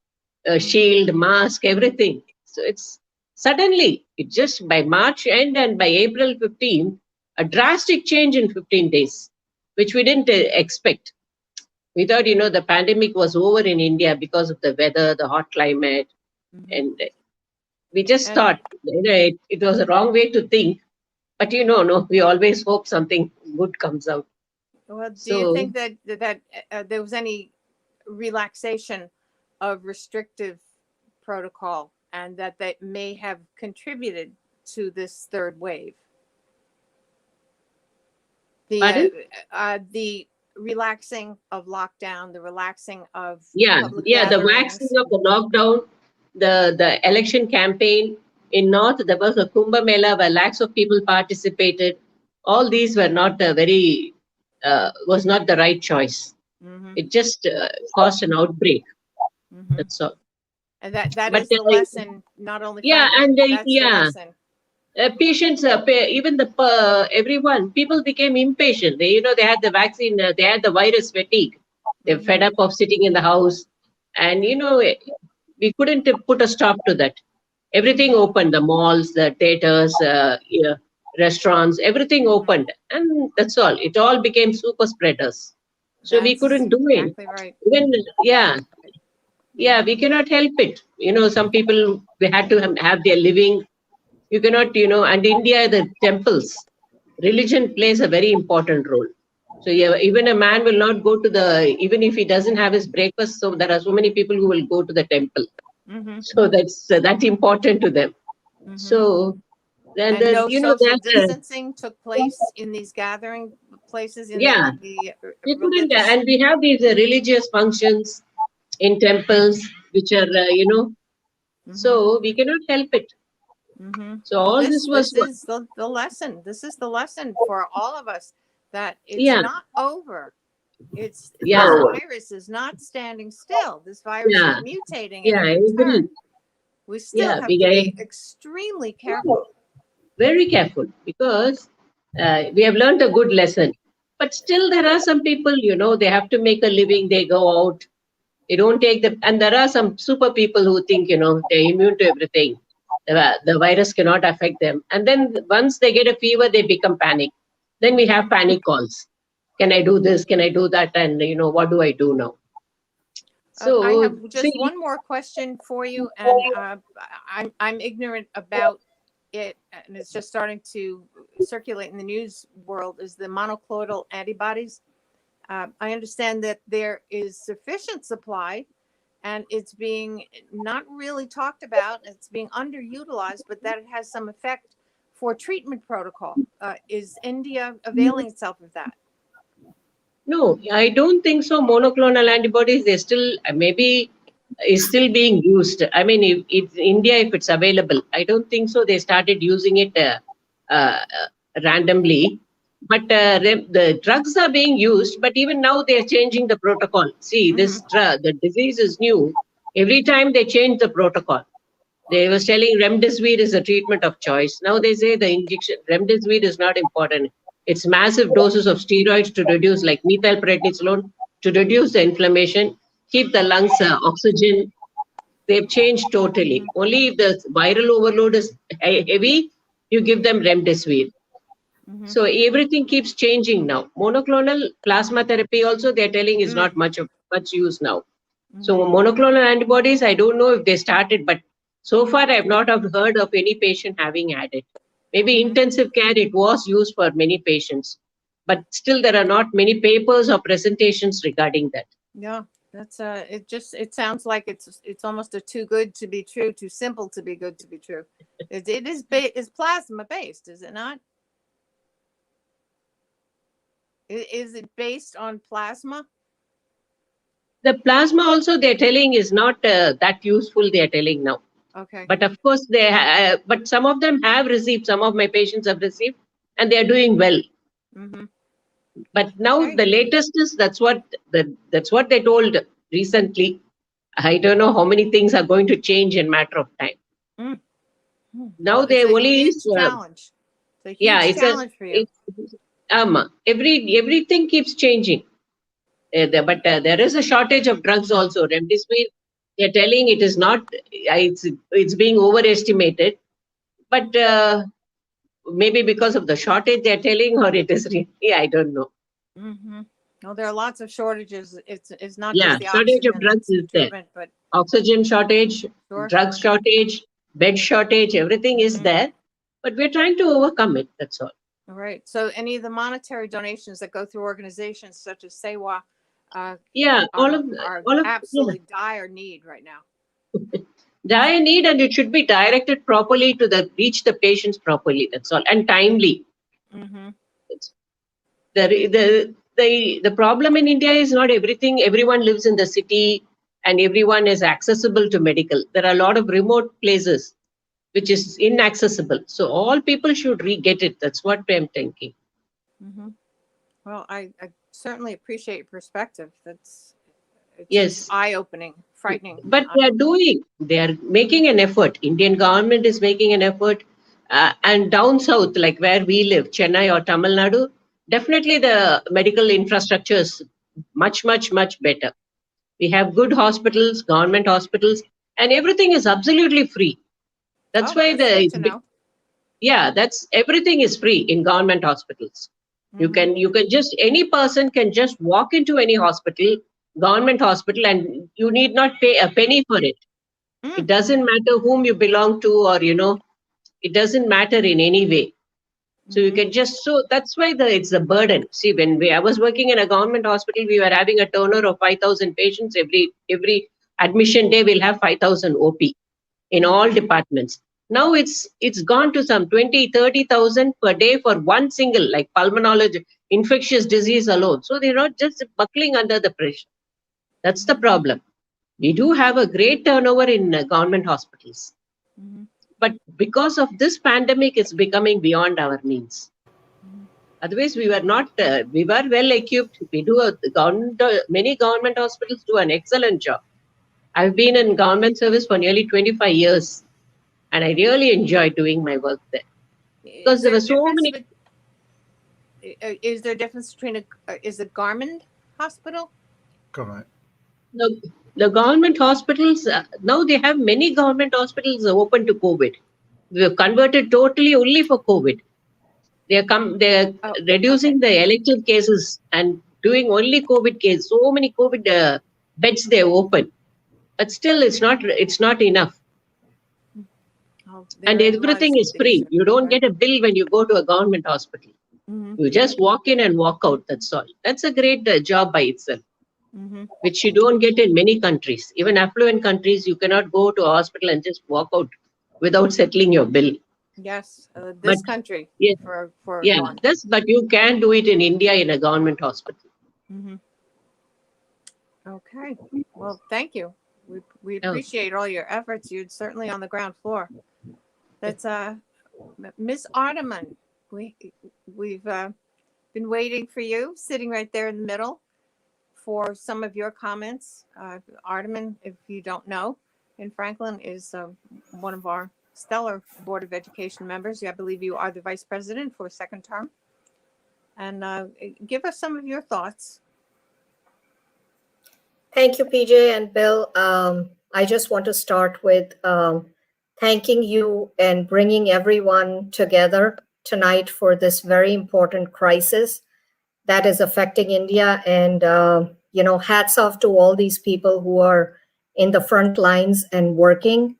shield, mask, everything. So it's suddenly it just by March end and by April 15th, a drastic change in 15 days, which we didn't expect. We thought, the pandemic was over in India because of the weather, the hot climate, and we just And thought, it was a wrong way to think. But no, we always hope something good comes out. well, do you So think that there was any relaxation of restrictive protocol, and that may have contributed to this third wave? pardon? The relaxing of lockdown, the relaxing of Yeah, public the waxing gatherings. of the lockdown, the election campaign in North, there was a Kumbh Mela where lakhs of people participated. All these were not was not the right choice. Hmm. It just caused an outbreak. Hmm. That's all. And that But is the lesson, not only yeah, Franklin, and that's the lesson. patients, even everyone, people became impatient. They had the vaccine, they had the virus fatigue. They're fed up of sitting in the house, and we couldn't put a stop to that. Everything opened, the malls, the theaters, restaurants, everything opened, and that's all. It all became super spreaders. So we That's couldn't do it. exactly right. Even we cannot help it. Some people, they had to have their living. You cannot, and India, the temples, religion plays a very important role. So even a man will not go to even if he doesn't have his breakfast. So there are so many people who will go to the temple. Hmm. So that's important to them. Hmm. So then And no social that distancing took place in these gathering places in yeah, the we couldn't, religious. and we have these religious functions in temples, which are Hmm. so we cannot help it. Hmm. So Well, all this this was this is the lesson. This is the lesson for all of us, that it's yeah, not over. It's yeah, this Moreover, virus is not standing still. This virus is yeah, mutating at yeah. I every turn. agree. We still Yeah, have to be extremely careful. very careful because we have learned a good lesson. But still, there are some people, they have to make a living. They go out. They don't take and there are some super people who think, they're immune to everything. The virus cannot affect them. And then once they get a fever, they become panic. Then we have panic calls. Can I do this? Can I do that? And, what do I do now? I So, have just see, one more question for you, and I'm ignorant about it, and it's just starting to circulate in the news world. Is the monoclonal antibodies? I understand that there is sufficient supply, and it's being not really talked about. It's being underutilized, but that it has some effect for treatment protocol. Is India availing itself of that? no, I don't think so. Monoclonal antibodies, they still maybe is still being used. I mean, if India, if it's available, I don't think so. They started using it uh, randomly, but the drugs are being used. But even now, they are changing the protocol. See, Hmm. this the disease is new. Every time they change the protocol. They were telling remdesivir is a treatment of choice. Now they say the injection remdesivir is not important. It's massive doses of steroids to reduce, like methylprednisolone, to reduce the inflammation, keep the lungs oxygen. They've changed totally. Only if the viral overload is heavy, you give them remdesivir. Hmm. So everything keeps changing now. Monoclonal plasma therapy also they're telling is not much use now. So monoclonal antibodies, I don't know if they started, but so far I've not have heard of any patient having had it. Maybe intensive care, it was used for many patients, but still there are not many papers or presentations regarding that. Yeah. That's it sounds like it's almost a too good to be true, too simple to be good to be true. It is plasma based, is it not? Is it based on plasma? The plasma also they're telling is not that useful. They're telling now. Okay. But of course, but some of them have received. Some of my patients have received, and they are doing well. Mm-hmm. But now Okay. the latest is that's what they told recently. I don't know how many things are going to change in matter of time. Mm. Now Well, they it's a only huge is challenge. It's a huge yeah. challenge for you. Everything keeps changing. But there is a shortage of drugs also. Remdesivir, they're telling it is not. It's being overestimated. But maybe because of the shortage they're telling, or it is really, I don't know. Mm-hmm. Well, there are lots of shortages. It's not Yeah, just the shortage of oxygen drugs that's the is there. treatment, but Oxygen shortage, sure. drug shortage, bed shortage, everything is Mhm. there. But we're trying to overcome it. That's all. All right. So any of the monetary donations that go through organizations such as SEWA Yeah, are all of absolutely dire need right now. dire need, and it should be directed properly to reach the patients properly. That's all, and timely. Mm-hmm. The problem in India is not everyone lives in the city and everyone is accessible to medical. There are a lot of remote places which is inaccessible. So all people should get it. That's what I'm thinking. Mm-hmm. Well, I certainly appreciate your perspective. It's Yes. eye-opening, frightening. But they are making an effort. Indian government is making an effort. And down south, like where we live, Chennai or Tamil Nadu, definitely the medical infrastructure is much, much, much better. We have good hospitals, government hospitals, and everything is absolutely free. That's why that's good to know. that's everything is free in government hospitals. Mm-hmm. You can just any person can just walk into any hospital, government hospital, and you need not pay a penny for it. Mm. It doesn't matter whom you belong to, or it doesn't matter in any way. So you Mm-hmm. can so that's why it's a burden. See, I was working in a government hospital, we were having a turnover of 5,000 patients every admission day. We'll have 5,000 OP in all departments. Now it's gone to some 20-30,000 per day for one single, like pulmonology, infectious disease alone. So they're not just buckling under the pressure. That's the problem. We do have a great turnover in government hospitals. Mm-hmm. But because of this pandemic, it's becoming beyond our means. Mm-hmm. Otherwise, we were well equipped. Many government hospitals do an excellent job. I've been in government service for nearly 25 years, and I really enjoy doing my work there. Because there were so many. Is there a difference between is it Garmin hospital? Correct. The government hospitals, now they have many government hospitals open to COVID. We have converted totally only for COVID. They're reducing the elective cases and doing only COVID cases. So many COVID beds they open, but still it's not enough. And everything is free. You don't get a bill when you go to a government hospital. Mm-hmm. You just walk in and walk out. That's all. That's a great job by itself, Mm-hmm. which you don't get in many countries. Even affluent countries, you cannot go to a hospital and just walk out without settling your bill. Yes, But country yes, for yeah, one. but you can do it in India in a government hospital. Mm-hmm. Okay. Well, thank you. We appreciate all your efforts. You're certainly on the ground floor. That's Miss Ardeman. We've been waiting for you, sitting right there in the middle, for some of your comments. Ardeman, if you don't know, in Franklin is one of our stellar Board of Education members. I believe you are the vice president for a second term. And give us some of your thoughts. Thank you, PJ and Bill. I just want to start with thanking you and bringing everyone together tonight for this very important crisis that is affecting India. And, hats off to all these people who are in the front lines and working.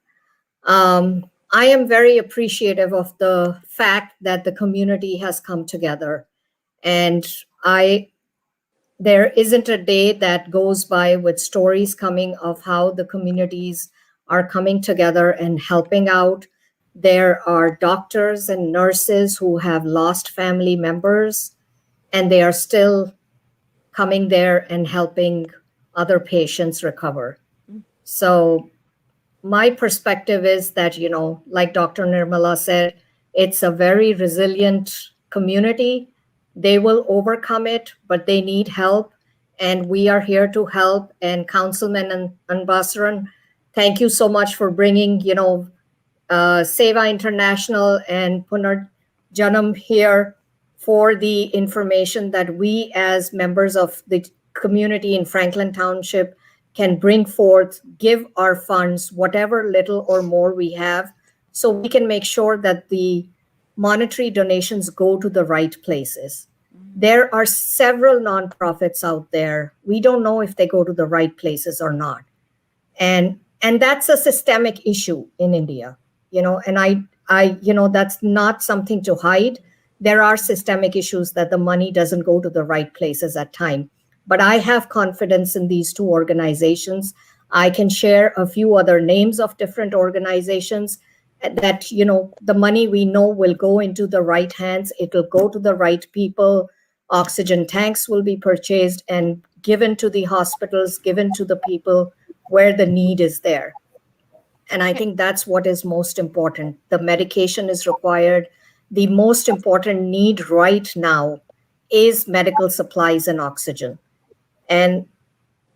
I am very appreciative of the fact that the community has come together. And I there isn't a day that goes by with stories coming of how the communities are coming together and helping out. There are doctors and nurses who have lost family members, and they are still coming there and helping other patients recover. So my perspective is that, like Dr. Nirmala said, it's a very resilient community. They will overcome it, but they need help. And we are here to help. And Councilman Anbasaran, thank you so much for bringing, Seva International and Punarjanam here for the information that we as members of the community in Franklin Township can bring forth, give our funds, whatever little or more we have, so we can make sure that the monetary donations go to the right places. There are several nonprofits out there. We don't know if they go to the right places or not. And that's a systemic issue in India, and I that's not something to hide. There are systemic issues that the money doesn't go to the right places at time. But I have confidence in these two organizations. I can share a few other names of different organizations that, the money we know will go into the right hands. It will go to the right people. Oxygen tanks will be purchased and given to the hospitals, given to the people where the need is there. And I think that's what is most important. The medication is required. The most important need right now is medical supplies and oxygen. And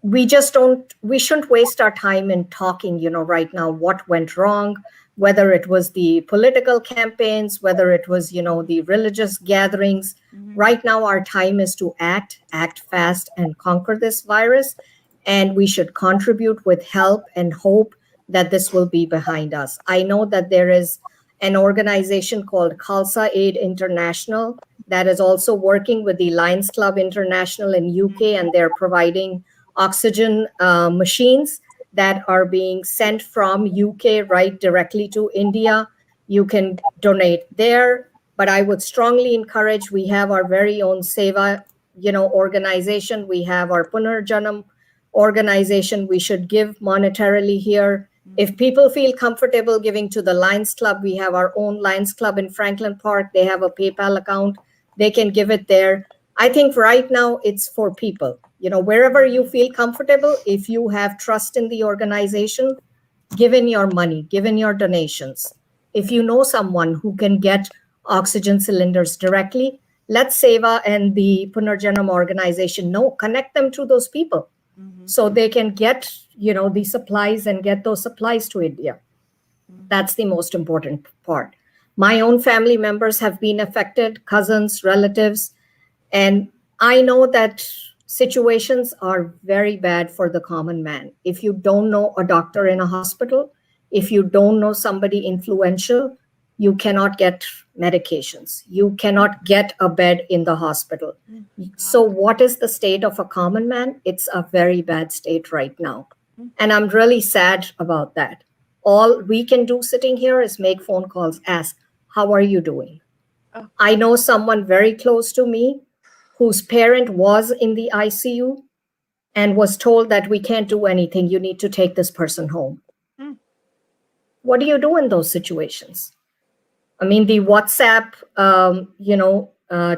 we shouldn't waste our time in talking, right now, what went wrong, whether it was the political campaigns, whether it was, the religious gatherings. Right now, our time is to act fast and conquer this virus. And we should contribute with help and hope that this will be behind us. I know that there is an organization called Khalsa Aid International that is also working with the Lions Club International in UK, and they're providing oxygen machines that are being sent from UK right directly to India. You can donate there, but I would strongly encourage, we have our very own Seva, organization. We have our Punarjanam organization. We should give monetarily here. If people feel comfortable giving to the Lions Club, we have our own Lions Club in Franklin Park. They have a PayPal account. They can give it there. I think right now it's for people. Wherever you feel comfortable, if you have trust in the organization, give in your money, give in your donations. If you know someone who can get oxygen cylinders directly, let Seva and the Punarjanam organization know, connect them to those people so they can get, the supplies and get those supplies to India. That's the most important part. My own family members have been affected, cousins, relatives, and I know that situations are very bad for the common man. If you don't know a doctor in a hospital, if you don't know somebody influential, you cannot get medications. You cannot get a bed in the hospital. So what is the state of a common man? It's a very bad state right now. And I'm really sad about that. All we can do sitting here is make phone calls, ask, how are you doing? I know someone very close to me whose parent was in the ICU and was told that we can't do anything. You need to take this person home. What do you do in those situations? I mean, the WhatsApp,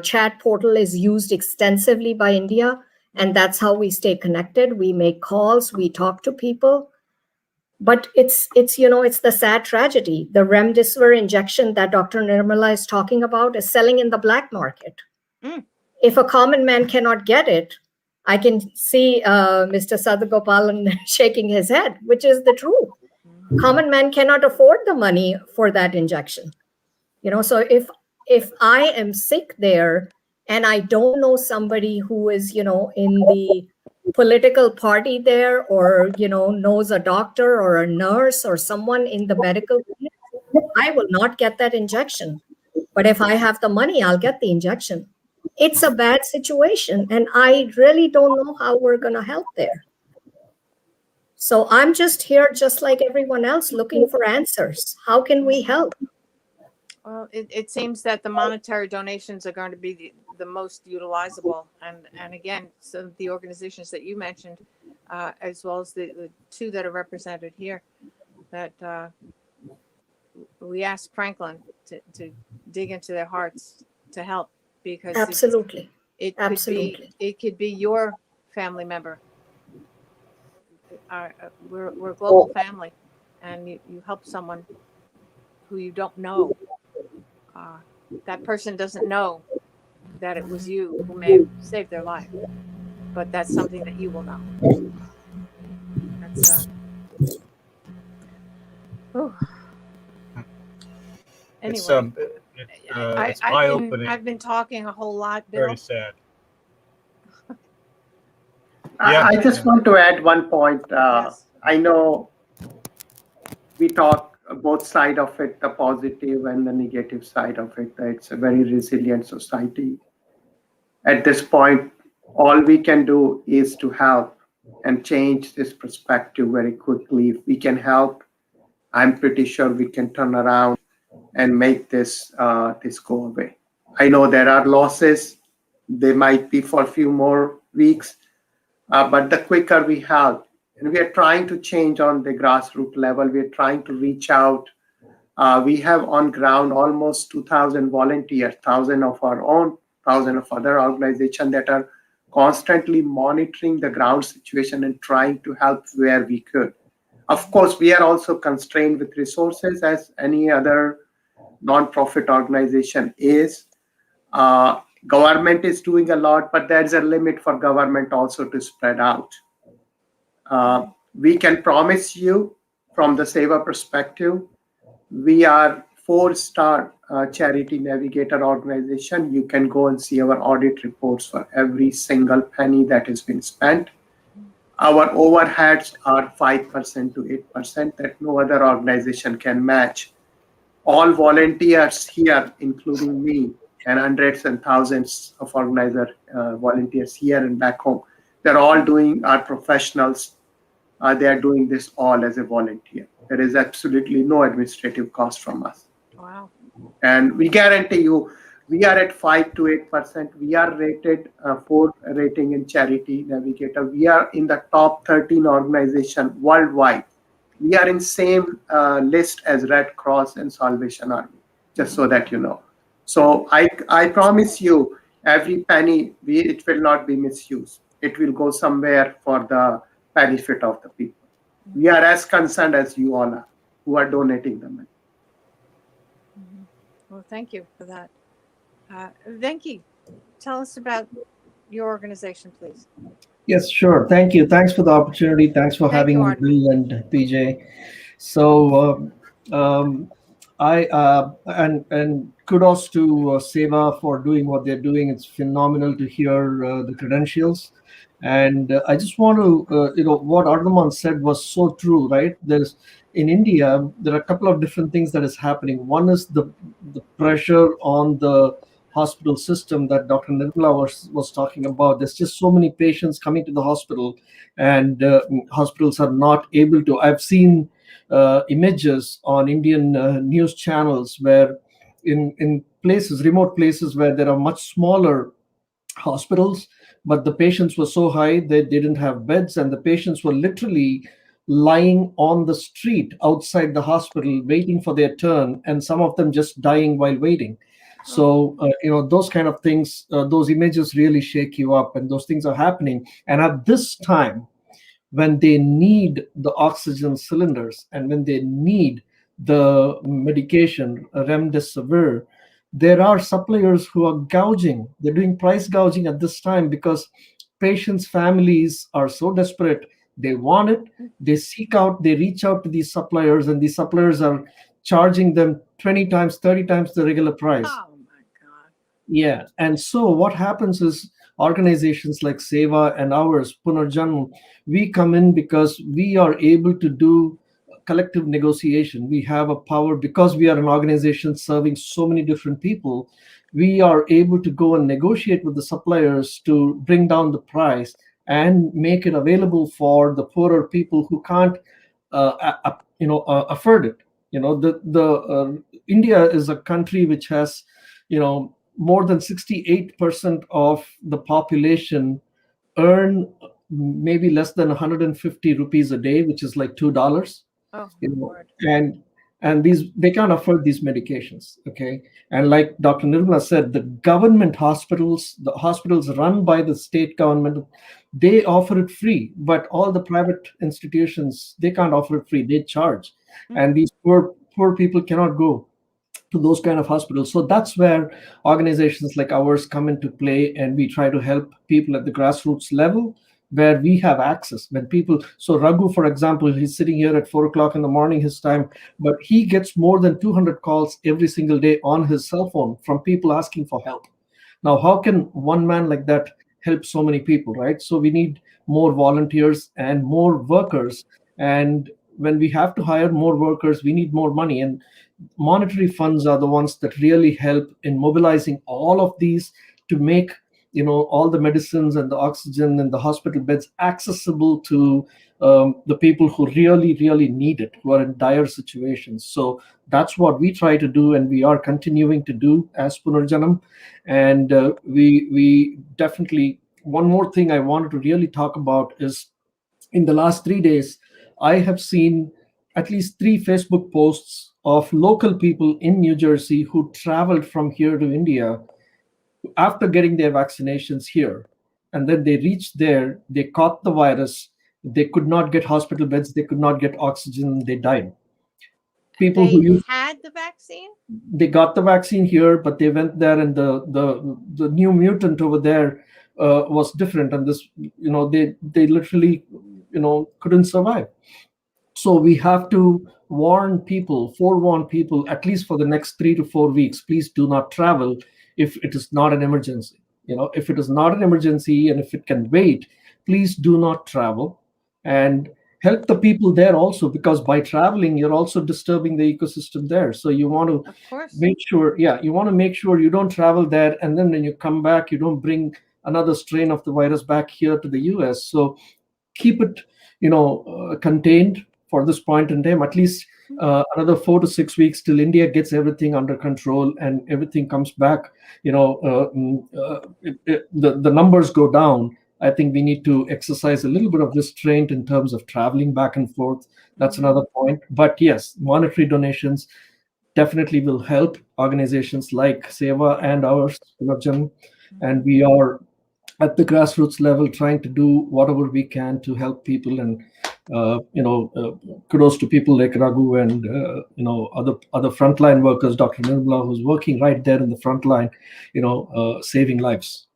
chat portal is used extensively by India, and that's how we stay connected. We make calls, we talk to people. But it's the sad tragedy. The remdesivir injection that Dr. Nirmala is talking about is selling in the black market. If a common man cannot get it, I can see Mr. Sadagopalan shaking his head, which is the truth. Common man cannot afford the money for that injection. So if I am sick there and I don't know somebody who is, in the political party there, or, knows a doctor or a nurse or someone in the medical field, I will not get that injection. But if I have the money, I'll get the injection. It's a bad situation, and I really don't know how we're going to help there. So I'm just here, just like everyone else, looking for answers. How can we help? Well, it seems that the monetary donations are going to be the most utilizable. And again, some of the organizations that you mentioned, as well as the two that are represented here, that we asked Franklin to dig into their hearts to help, because Absolutely. it Absolutely. could be your family member. We're a global family, and you help someone who you don't know. That person doesn't know that it was you who may have saved their life, but that's something that you will know. That's anyway. It's eye-opening. I've been talking a whole lot, Bill. Very sad. I just want to add one point. Yes. I know we talk both side of it, the positive and the negative side of it. It's a very resilient society. At this point, all we can do is to help and change this perspective very quickly. If we can help, I'm pretty sure we can turn around and make this go away. I know there are losses. They might be for a few more weeks, but the quicker we help, and we are trying to change on the grassroots level. We are trying to reach out. We have on ground almost 2,000 volunteers, 1,000 of our own, 1,000 of other organizations that are constantly monitoring the ground situation and trying to help where we could. Of course, we are also constrained with resources as any other nonprofit organization is. Government is doing a lot, but there's a limit for government also to spread out. We can promise you from the Seva perspective, we are 4-star charity navigator organization. You can go and see our audit reports for every single penny that has been spent. Our overheads are 5% to 8% that no other organization can match. All volunteers here, including me, and hundreds and thousands of volunteers here and back home, they're all are professionals. They are doing this all as a volunteer. There is absolutely no administrative cost from us. Wow. And we guarantee you, we are at 5 to 8%. We are rated 4 rating in Charity Navigator. We are in the top 13 organization worldwide. We are in same list as Red Cross and Salvation Army, just so that you know. So I promise you, every penny, it will not be misused. It will go somewhere for the benefit of the people. We are as concerned as you all are, who are donating the money. Well, thank you for that. Venki, tell us about your organization, please. Yes, sure. Thank you. Thanks for the opportunity. Thanks for having me, Bill and PJ. So and kudos to Seva for doing what they're doing. It's phenomenal to hear the credentials. And I just want to, what Ardaman said was so true, right? In India, there are a couple of different things that is happening. One is the pressure on the hospital system that Dr. Nirmala was talking about. There's just so many patients coming to the hospital, and hospitals are not able to. I've seen images on Indian news channels where in places, remote places where there are much smaller hospitals, but the patients were so high they didn't have beds, and the patients were literally lying on the street outside the hospital waiting for their turn, and some of them just dying while waiting. So those kind of things, those images really shake you up, and those things are happening. And at this time, when they need the oxygen cylinders and when they need the medication, remdesivir, there are suppliers who are gouging. They're doing price gouging at this time because patients' families are so desperate. They want it. They reach out to these suppliers, and these suppliers are charging them 20 times, 30 times the regular price. Oh my God. Yeah. And so what happens is organizations like Seva and ours, Punarjanam, we come in because we are able to do collective negotiation. We have a power because we are an organization serving so many different people. We are able to go and negotiate with the suppliers to bring down the price and make it available for the poorer people who can't afford it. India is a country which has more than 68% of the population earn maybe less than 150 rupees a day, which is like $2. Oh, You know, Lord. and these, they can't afford these medications. Okay, and like Dr. Nirmala said, the government hospitals, the hospitals run by the state government, they offer it free, but all the private institutions, they can't offer it free, they charge. And these poor people cannot go to those kind of hospitals. So that's where organizations like ours come into play, and we try to help people at the grassroots level where we have access. When people, so Raghu, for example, he's sitting here at 4 o'clock in the morning his time, but he gets more than 200 calls every single day on his cell phone from people asking for help. Now, how can one man like that help so many people, right? So we need more volunteers and more workers. And when we have to hire more workers, we need more money. And monetary funds are the ones that really help in mobilizing all of these to make, all the medicines and the oxygen and the hospital beds accessible to the people who really need it, who are in dire situations. So that's what we try to do, and we are continuing to do as Punarjanam. And we definitely, one more thing I wanted to really talk about is, in the last 3 days, I have seen at least 3 Facebook posts of local people in New Jersey who traveled from here to India after getting their vaccinations here. And then they reached there, they caught the virus, they could not get hospital beds, they could not get oxygen, they died. People who had the vaccine? They got the vaccine here, but they went there, and the new mutant over there was different, and this, they literally, couldn't survive. So we have to forewarn people, at least for the next 3 to 4 weeks. Please do not travel if it is not an emergency. If it is not an emergency and if it can wait, please do not travel. And help the people there also, because by traveling, you're also disturbing the ecosystem there. So you want to make sure, you don't travel there, and then when you come back, you don't bring another strain of the virus back here to the US. So keep it, contained for this point in time, at least another 4 to 6 weeks till India gets everything under control and everything comes back. The numbers go down. I think we need to exercise a little bit of restraint in terms of traveling back and forth. That's another point. But yes, monetary donations definitely will help organizations like Seva and ours, Punarjan. And we are at the grassroots level trying to do whatever we can to help people. And kudos to people like Raghu and other frontline workers, Dr. Nirmala, who's working right there in the front line, saving lives.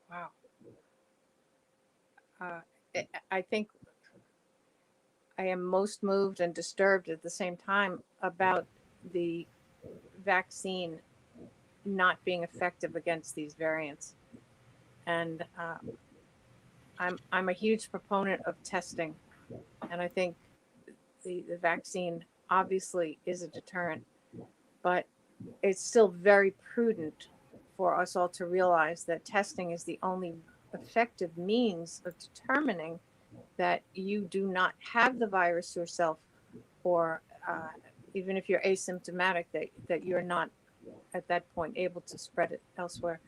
Wow. I think I am most moved and disturbed at the same time about the vaccine not being effective against these variants. And I'm a huge proponent of testing, and I think the vaccine obviously is a deterrent, but it's still very prudent for us all to realize that testing is the only effective means of determining that you do not have the virus yourself, or even if you're asymptomatic, that you're not at that point able to spread it elsewhere.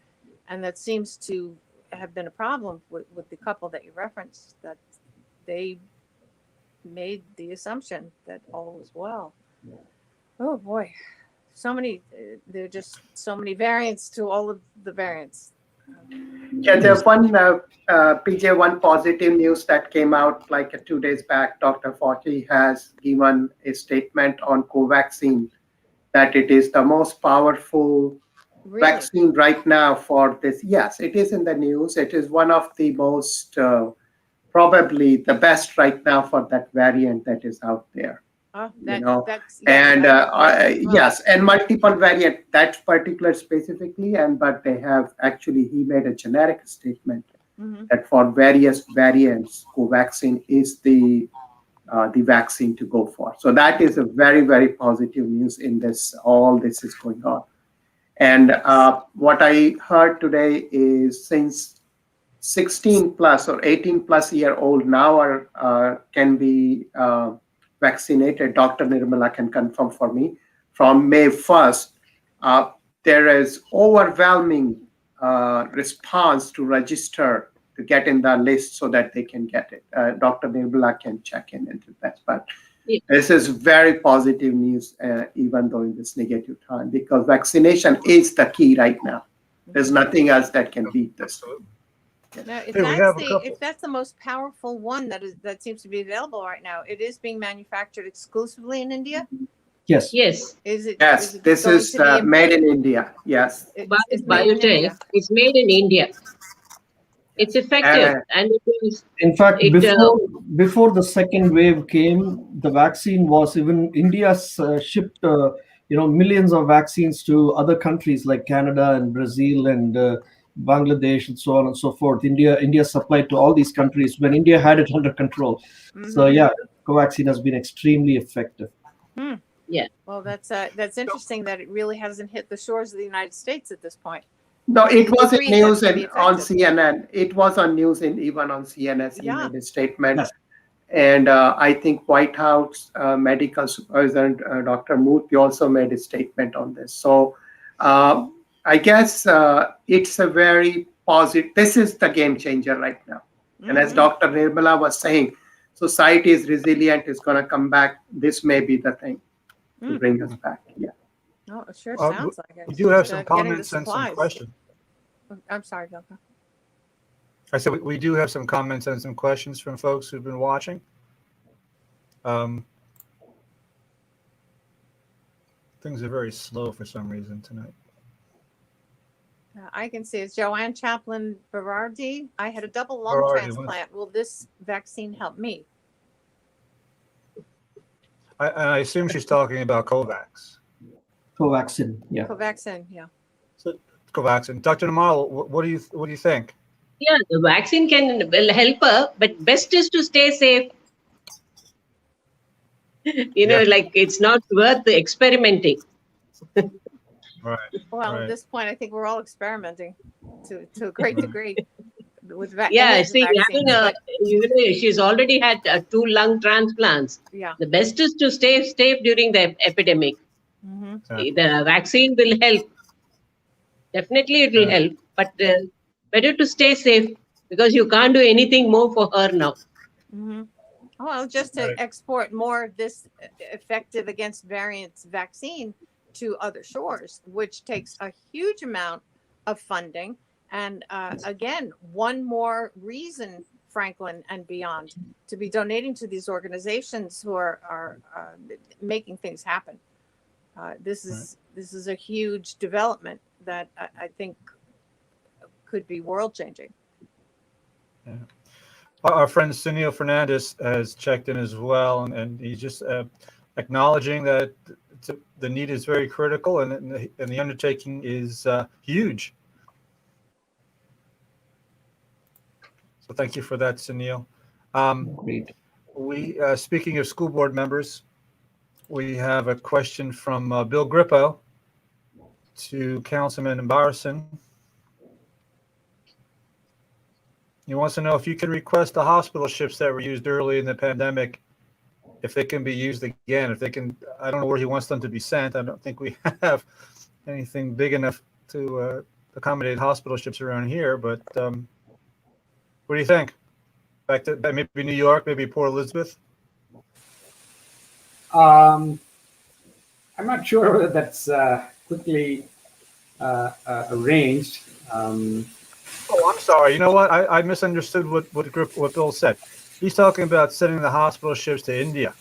And that seems to have been a problem with the couple that you referenced, that they made the assumption that all was well. Oh boy, there are just so many variants to all of the variants. Yeah, there's one, PJ, one positive news that came out like 2 days back. Dr. Fauci has given a statement on Covaxin that it is the most powerful vaccine right now for this. Yes, it is in the news. It is one of the most, probably the best right now for that variant that is out there. Oh, yes, and multiple variant, that particular specifically, but they have actually, he made a generic statement that for various variants, Covaxin is the vaccine to go for. So that is a very, very positive news in this, all this is going on. And what I heard today is since 16 plus or 18 plus year old now can be vaccinated, Dr. Nirmala can confirm for me. from May 1st, there is overwhelming response to register to get in the list so that they can get it. Dr. Nirbala can check in into that. But this is very positive news, even though in this negative time, because vaccination is the key right now. There's nothing else that can beat this. Now, if that's the most powerful one that seems to be available right now, it is being manufactured exclusively in India. Yes. Yes. Is it? Yes, this is made in India. Yes. It's made in Biotech. India. It's made in India. It's effective, and it is. In fact, before the second wave came, the vaccine was even India's shipped millions of vaccines to other countries like Canada and Brazil and Bangladesh and so on and so forth. India supplied to all these countries when India had it under control. Mm-hmm. So yeah, Covaxin has been extremely effective. Yeah. Well, that's interesting that it really hasn't hit the shores of the United States at this point. No, it was in news and on CNN. It was on news even on CNN. He made a statement. Yes. And I think White House medical supervisor, Dr. Murthy, also made a statement on this. So I guess it's a very positive. This is the game changer right now. Mm-hmm. And as Dr. Nirbala was saying, society is resilient, it's going to come back. This may be the thing to bring us back. Yeah. No, it sure sounds like it. We do have some comments and some questions. I'm sorry, Vilka. I said we do have some comments and some questions from folks who've been watching. Things are very slow for some reason tonight. I can see it's Joanne Chaplin Berardi. I had a double lung transplant. Will this vaccine help me? I assume she's talking about Covaxin, yeah. Covaxin, yeah. So Covaxin. Dr. Namal, what do you think? Yeah, the vaccine will help her, but best is to stay safe. Like it's not worth experimenting. Right. Well, at this point, I think we're all experimenting to a great degree with vaccines. Yeah, see, she's already had 2 lung transplants. Yeah. The best is to stay safe during the epidemic. Mm-hmm. The vaccine will help. Definitely, it will help, but better to stay safe because you can't do anything more for her now. Mm-hmm. Well, just to export more of this effective against variants vaccine to other shores, which takes a huge amount of funding. And again, one more reason, Franklin and beyond, to be donating to these organizations who are making things happen. This is a huge development that I think could be world changing. Yeah. Our friend Sunil Fernandez has checked in as well, and he's just acknowledging that the need is very critical and the undertaking is huge. So thank you for that, Sunil. Great. We speaking of school board members, we have a question from Bill Grippo to Councilman Barson. He wants to know if you can request the hospital ships that were used early in the pandemic, if they can be used again, if they can. I don't know where he wants them to be sent. I don't think we have anything big enough to accommodate hospital ships around here, but what do you think? Back to maybe New York, maybe Port Elizabeth? I'm not sure whether that's quickly arranged. Oh, I'm sorry. You know what? I misunderstood what Bill said. He's talking about sending the hospital ships to India.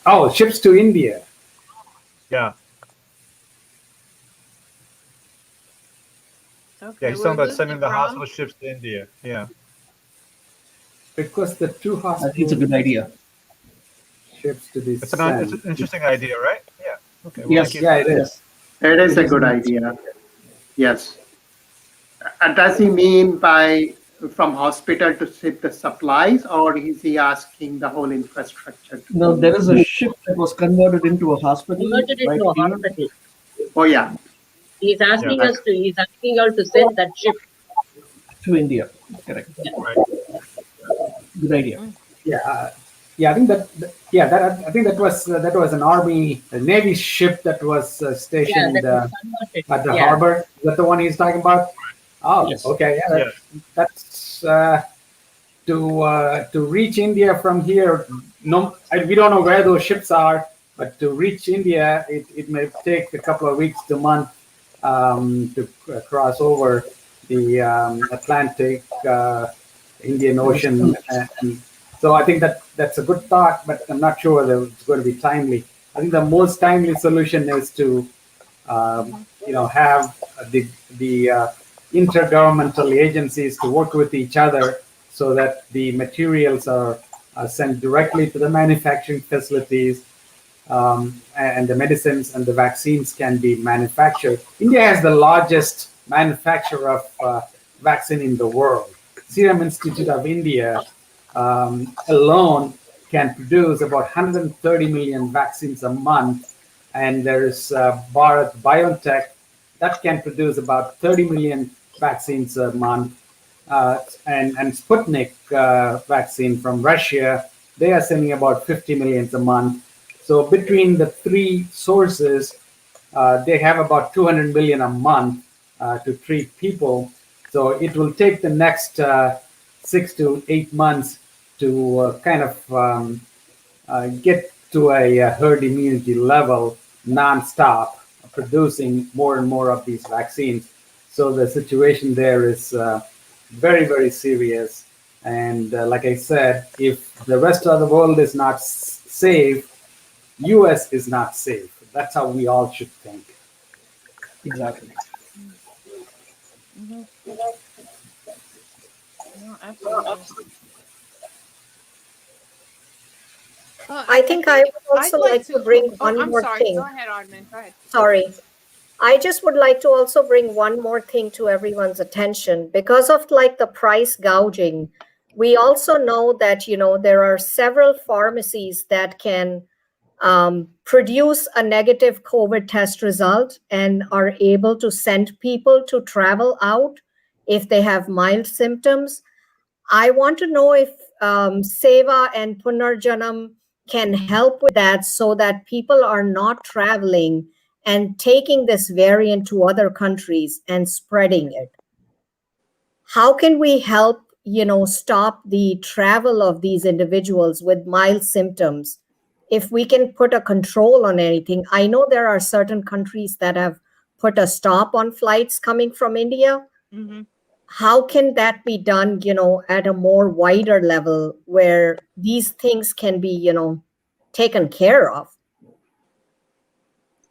Oh, ships to India. Yeah. Okay, Yeah, he's talking about sending the hospital ships to India. Yeah. Request the 2 hospitals. I think it's a good idea. Ships to be It's an interesting idea, right? Yeah. Okay. Well, Yes, yeah, it is. It is a good idea. Yes. And does he mean from hospital to ship the supplies, or is he asking the whole infrastructure? No, there is a ship that was converted into a hospital. Converted into a hospital. Oh, yeah. He's asking us to. He's asking us to send that ship To India. Correct. Right. Good idea. Yeah. Yeah, I think I think that was an army, a navy ship that was Yeah, stationed that was converted. at the Yeah. harbor. Is that the one he's talking about? Oh, Yes. okay. Yeah, Yes. that's to reach India from here. No, we don't know where those ships are, but to reach India, it may take a couple of weeks to month to cross over the Atlantic, Indian Ocean, and so I think that's a good thought, but I'm not sure whether it's going to be timely. I think the most timely solution is to have the intergovernmental agencies to work with each other so that the materials are sent directly to the manufacturing facilities, and the medicines and the vaccines can be manufactured. India has the largest manufacturer of vaccine in the world. Serum Institute of India alone can produce about 130 million vaccines a month, and there's Bharat Biotech that can produce about 30 million vaccines a month, and Sputnik vaccine from Russia, they are sending about 50 million a month. So between the three sources, they have about 200 million a month to treat people. So it will take the next 6 to 8 months to kind of get to a herd immunity level nonstop, producing more and more of these vaccines. So the situation there is very, very serious. And like I said, if the rest of the world is not safe, US is not safe. That's how we all should think. Exactly. No, absolutely. I think I would I'd also like to bring one I'm more sorry. thing. Go ahead, Armin. Go ahead. Sorry. I just would like to also bring one more thing to everyone's attention. Because of like the price gouging, we also know that, there are several pharmacies that can produce a negative COVID test result and are able to send people to travel out if they have mild symptoms. I want to know if Seva and Punarjanam can help with that so that people are not traveling and taking this variant to other countries and spreading it. How can we help, stop the travel of these individuals with mild symptoms? If we can put a control on anything, I know there are certain countries that have put a stop on flights coming from India. Mm-hmm. How can that be done, at a more wider level where these things can be, taken care of?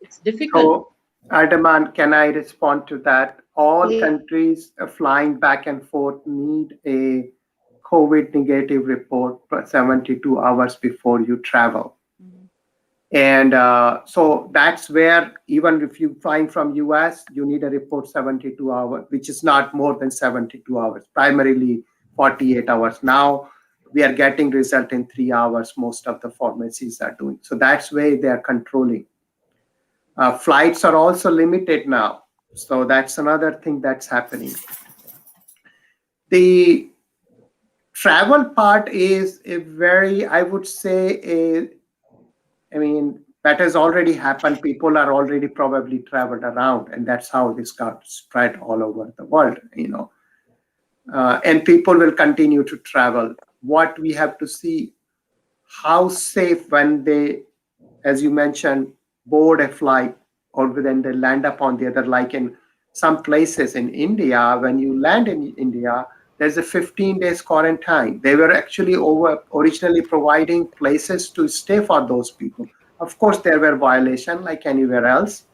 It's difficult. So, Ardaman, can I respond to that? All Yeah. countries flying back and forth need a COVID negative report for 72 hours before you travel. Mm-hmm. And so that's where, even if you're flying from US, you need a report 72 hours, which is not more than 72 hours, primarily 48 hours. Now we are getting result in 3 hours, most of the pharmacies are doing. So that's where they are controlling. Flights are also limited now. So that's another thing that's happening. The travel part is a very, I would say, that has already happened. People are already probably traveled around, and that's how this got spread all over the world, and people will continue to travel. What we have to see, how safe when they, as you mentioned, board a flight or then they land up on the other, like in some places in India, when you land in India, there's a 15 days quarantine. They were actually originally providing places to stay for those people. Of course, there were violations like anywhere else,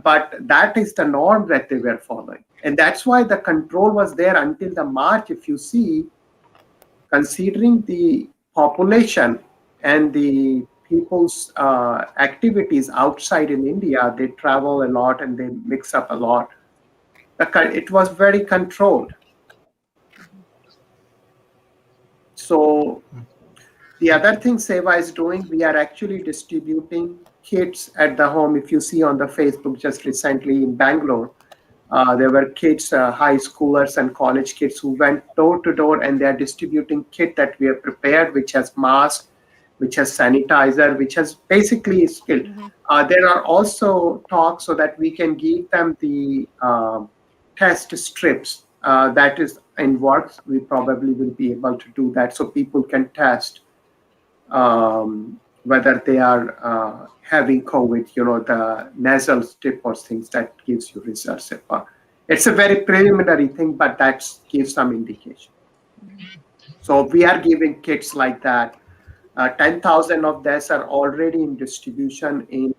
but that is the norm that they were following. And that's why the control was there until the March. If you see, considering the population and the people's activities outside in India, they travel a lot and they mix up a lot. It was very controlled. So the other thing Seva is doing, we are actually distributing kits at the home. If you see on the Facebook just recently in Bangalore, there were kids, high schoolers and college kids who went door to door, and they are distributing kit that we have prepared, which has masks, which has sanitizer, which has basically skill. There are also talks so that we can give them the test strips that is in works. We probably will be able to do that so people can test whether they are having COVID, the nasal strip or things that gives you results. It's a very preliminary thing, but that gives some indication. So we are giving kits like that. 10,000 of these are already in distribution in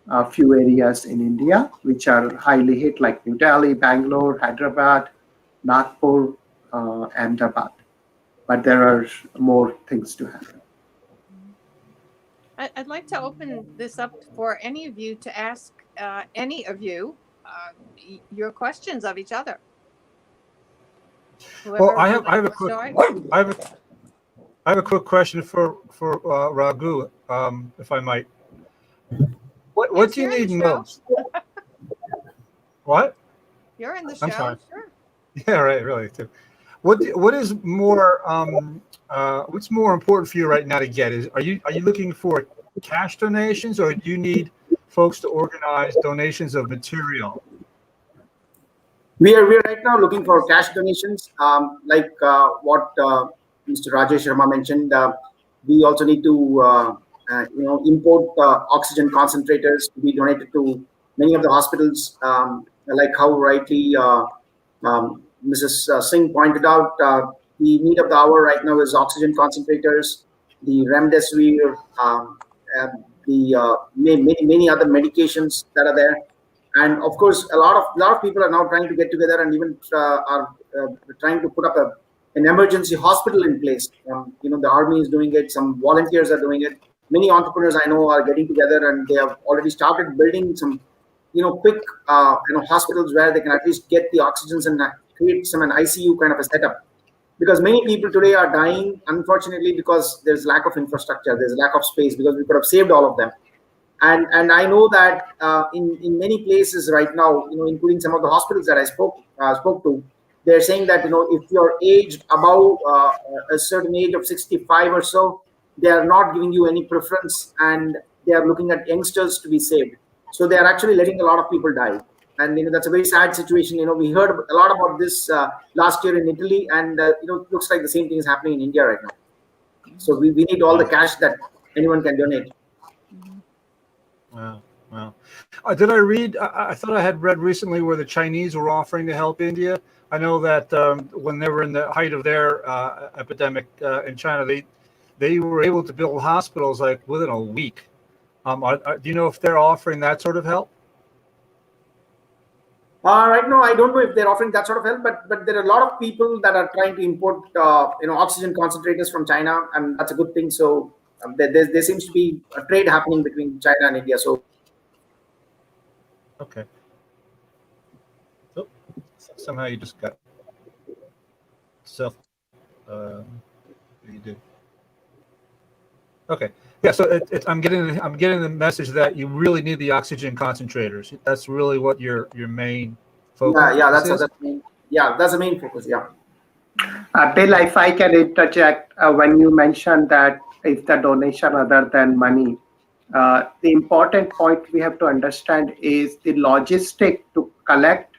a few areas in India, which are highly hit, like New Delhi, Bangalore, Hyderabad, Nagpur, Ahmedabad. But there are more things to happen. I'd like to open this up for any of you to ask any of you your questions of each other. Well, Whoever I would have like a to quick start. I have a quick question for Raghu, if I might. What Yes, do you you're in need the show. most? What? You're in the show. I'm sorry. Sure. Yeah, right. Really, too. What is more what's more important for you right now to get? Are you looking for cash donations, or do you need folks to organize donations of material? We're right now looking for cash donations, like what Mr. Rajesh Sharma mentioned. We also need to import oxygen concentrators to be donated to many of the hospitals, like how rightly Mrs. Singh pointed out. The need of the hour right now is oxygen concentrators, the remdesivir, many other medications that are there. And of course, a lot of people are now trying to get together and even are trying to put up an emergency hospital in place. The army is doing it. Some volunteers are doing it. Many entrepreneurs I know are getting together, and they have already started building some, quick, hospitals where they can at least get the oxygens and create an ICU kind of a setup. Because many people today are dying, unfortunately, because there's lack of infrastructure, there's lack of space, because we could have saved all of them. And I know that in many places right now, including some of the hospitals that I spoke to, they're saying that if you're aged above a certain age of 65 or so, they are not giving you any preference, and they are looking at youngsters to be saved. So they are actually letting a lot of people die, and that's a very sad situation. We heard a lot about this last year in Italy, and it looks like the same thing is happening in India right now. So we need all the cash that anyone can donate. Wow. Did I read? I thought I had read recently where the Chinese were offering to help India. I know that when they were in the height of their epidemic in China, they were able to build hospitals like within a week. Do you know if they're offering that sort of help? Right now, I don't know if they're offering that sort of help, but there are a lot of people that are trying to import oxygen concentrators from China, and that's a good thing. So there seems to be a trade happening between China and India. So okay. Oh, somehow you just got self. You did. Okay. Yeah. So I'm getting the message that you really need the oxygen concentrators. That's really what your main focus is. That's the main focus. Yeah. Bill, if I can interject, when you mentioned that if the donation other than money, the important point we have to understand is the logistic to collect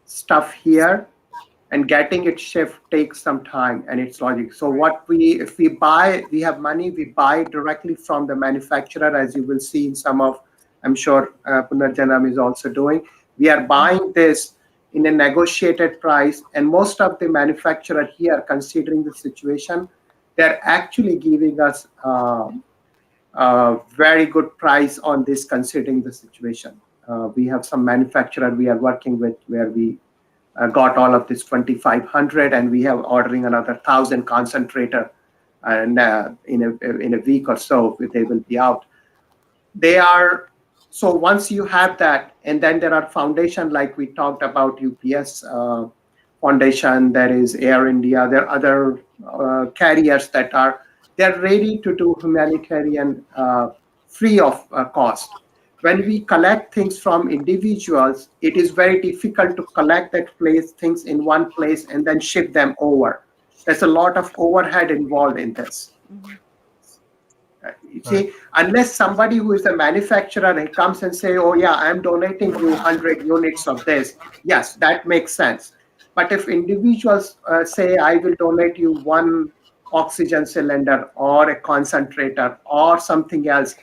stuff here and getting it shipped takes some time, and it's logic. So if we buy, we have money, we buy directly from the manufacturer, as you will see in some of, I'm sure Punarjanam is also doing. We are buying this in a negotiated price, and most of the manufacturer here, considering the situation, they're actually giving us a very good price on this, considering the situation. We have some manufacturer we are working with where we got all of this 2,500, and we have ordering another 1,000 concentrator, and in a week or so they will be out. So once you have that, and then there are foundation like we talked about, UPS Foundation, there is Air India, there are other carriers that they're ready to do humanitarian free of cost. When we collect things from individuals, it is very difficult to collect things in one place and then ship them over. There's a lot of overhead involved in this. See, unless somebody who is a manufacturer comes and say, oh yeah, I'm donating you 100 units of this, yes, that makes sense. But if individuals say, I will donate you one oxygen cylinder or a concentrator or something else,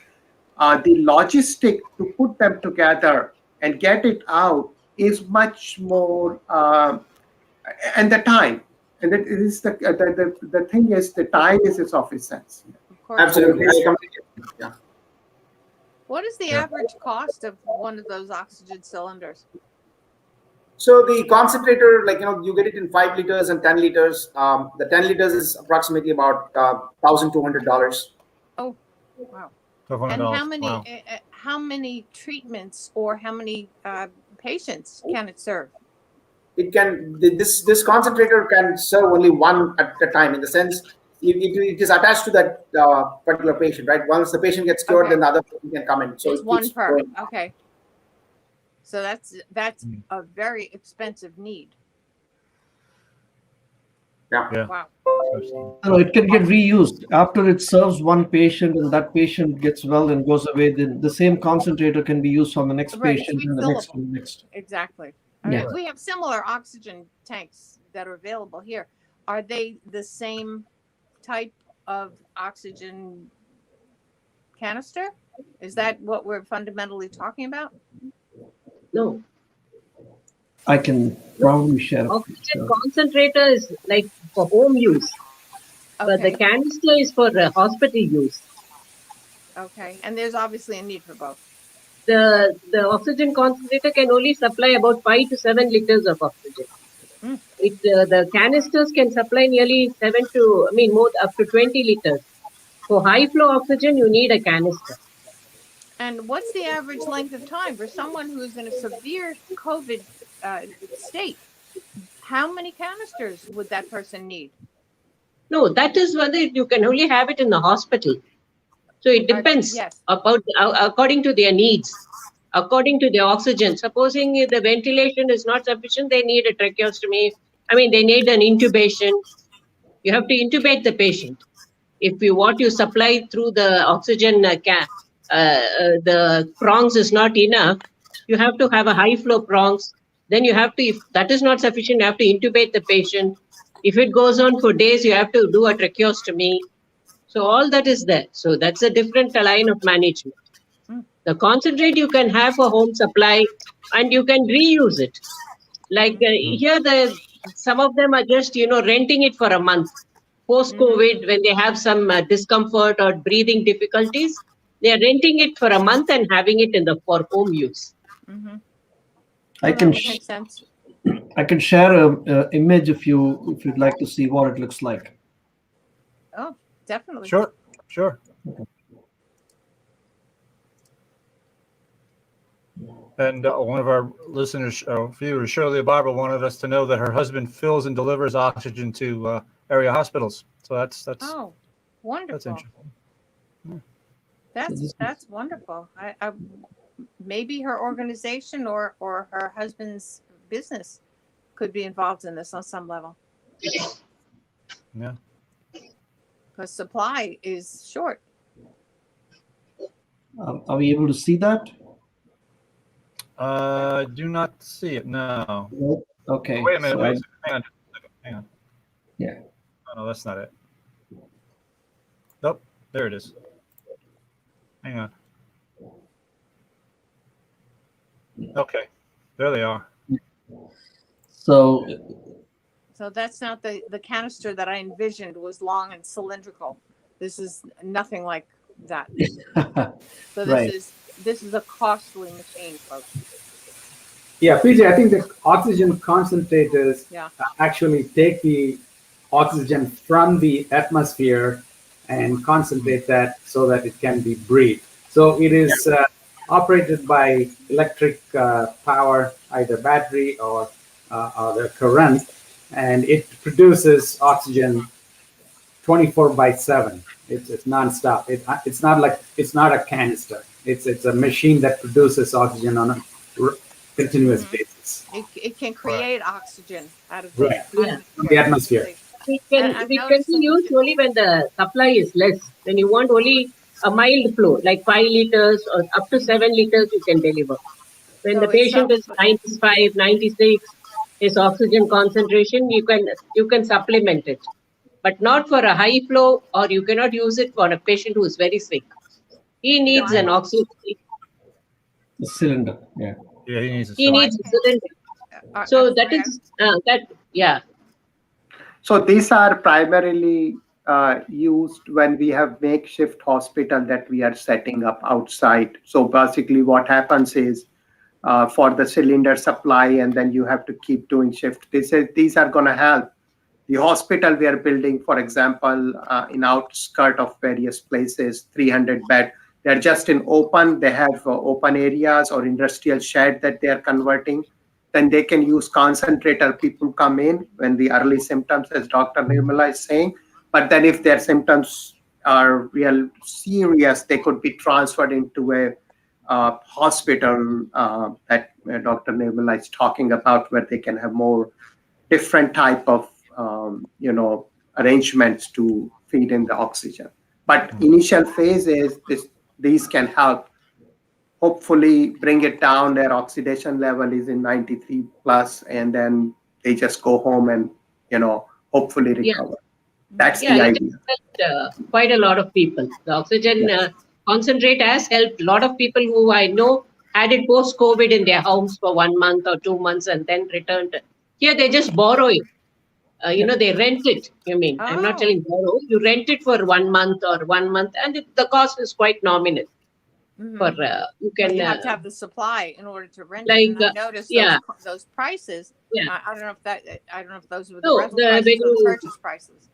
the logistic to put them together and get it out is much more, and the time. And it is the thing is, the time is of essence. Of course. Absolutely. I completely agree. Yeah. What is the average cost of one of those oxygen cylinders? So the concentrator, like, you get it in 5 liters and 10 liters. The 10 liters is approximately about $1,200. Oh, wow. $1,200. And Wow. how many treatments or how many patients can it serve? It can, this concentrator can serve only one at a time, in the sense it is attached to that particular patient, right? Once the patient gets cured, Okay. then the other patient can come in. So It's it one keeps per. going. Okay. So that's a very expensive need. Yeah. Yeah. Wow. It can get reused after it serves one patient, and that patient gets well and goes away. Then the same concentrator can be used on the next Right, it's patient and the next refillable. and the next. Exactly. I Yeah. mean, we have similar oxygen tanks that are available here. Are they the same type of oxygen canister? Is that what we're fundamentally talking about? No. I can probably share a Oxygen picture. concentrator is like for home use, but the Okay. canister is for hospital use. Okay. And there's obviously a need for both. The oxygen concentrator can only supply about 5 to 7 liters of oxygen. Mm. The canisters can supply nearly more up to 20 liters. For high flow oxygen, you need a canister. And what's the average length of time for someone who's in a severe COVID state? How many canisters would that person need? No, that is whether you can only have it in the hospital. So it depends Yes. according to their needs, according to the oxygen. Supposing the ventilation is not sufficient, they need a tracheostomy. They need an intubation. You have to intubate the patient. If what you supply through the oxygen the prongs is not enough, you have to have a high flow prongs. Then you have to, if that is not sufficient, you have to intubate the patient. If it goes on for days, you have to do a tracheostomy. So all that is there. So that's a different line of management. Mm. The concentrate you can have for home supply and you can reuse it. Like here, some of them are just, renting it for a month. Post-COVID, when they have some discomfort or breathing difficulties, they are renting it for a month and having it for home use. Mm-hmm. I That can would make sense. I can share a image if you'd like to see what it looks like. Oh, definitely. Sure. Sure. And one of our listeners, viewers, Shirley Barber, wanted us to know that her husband fills and delivers oxygen to area hospitals. So that's Oh, wonderful. that's interesting. That's wonderful. I maybe her organization or her husband's business could be involved in this on some level. Yeah. Because supply is short. Are we able to see that? Do not see it. No. Nope. Okay. Wait a minute. so Wait a second. Hang on. Yeah. Oh, no, that's not it. Nope. There it is. Hang on. Okay. There they are. So So that's not the canister that I envisioned was long and cylindrical. This is nothing like that. So Right. this is a costly machine, folks. Yeah, PJ, I think the oxygen concentrators Yeah. actually take the oxygen from the atmosphere and concentrate that so that it can be breathed. So it is operated by electric power, either battery or the current, and it produces oxygen 24/7. It's nonstop. It's not a canister. It's a machine that produces oxygen on a continuous basis. It can create oxygen out of the Right. Yeah. From the atmosphere. We And I've can noticed use only when the supply is less. When you want only a mild flow, like 5 liters or up to 7 liters you can deliver. When So the patient is 95, 96, his oxygen concentration, you can supplement it, but not for a high flow, or you cannot use it for a patient who is very sick. He needs an oxygen. The cylinder. Yeah. Yeah, he needs a He cylinder. needs a cylinder. I'm So that sorry, is that. Yeah. So these are primarily used when we have makeshift hospital that we are setting up outside. So basically what happens is for the cylinder supply, and then you have to keep doing shift. These are going to help. The hospital we are building, for example, in outskirt of various places, 300 bed, they're just in open. They have open areas or industrial shed that they are converting. Then they can use concentrator. People come in when the early symptoms, as Dr. Nirmala is saying. But then if their symptoms are real serious, they could be transferred into a hospital that Dr. Nirmala is talking about, where they can have more different type of arrangements to feed in the oxygen. But initial phase is these can help hopefully bring it down. Their oxidation level is in 93 plus, and then they just go home and hopefully recover. That's the It idea. has helped quite a lot of people. The oxygen concentrate has helped a lot of people who I know had it post-COVID in their homes for 1 month or 2 months and then returned. Here they just borrow it. They rent it. I'm not telling borrow. You rent it for 1 month or 1 month, and the cost is quite nominal. For you can you have to have the supply in order to rent like, it. And I noticed those prices. Yeah. I don't know if those were the No, rental prices or the purchase prices.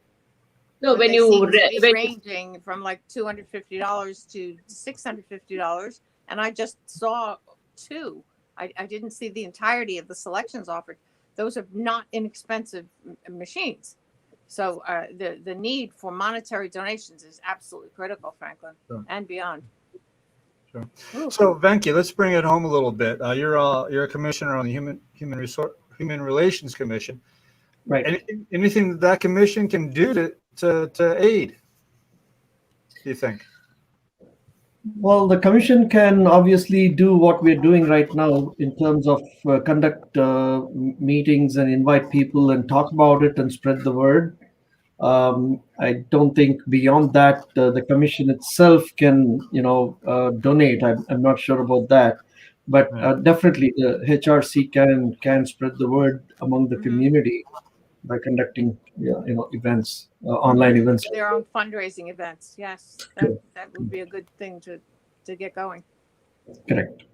No, But when they you seem to be ranging from like $250 to $650, and I just saw 2. I didn't see the entirety of the selections offered. Those are not inexpensive machines. So the need for monetary donations is absolutely critical, Franklin, and beyond. Sure. So Venki, let's bring it home a little bit. You're a commissioner on the Human Relations Commission. Right. Anything that commission can do to aid, do you think? Well, the commission can obviously do what we're doing right now in terms of conduct meetings and invite people and talk about it and spread the word. I don't think beyond that the commission itself can, donate. I'm not sure about that, but definitely the HRC can spread the word among the community by conducting, events, online events. Their own fundraising events. Yes, that would be a good thing to get going. Correct.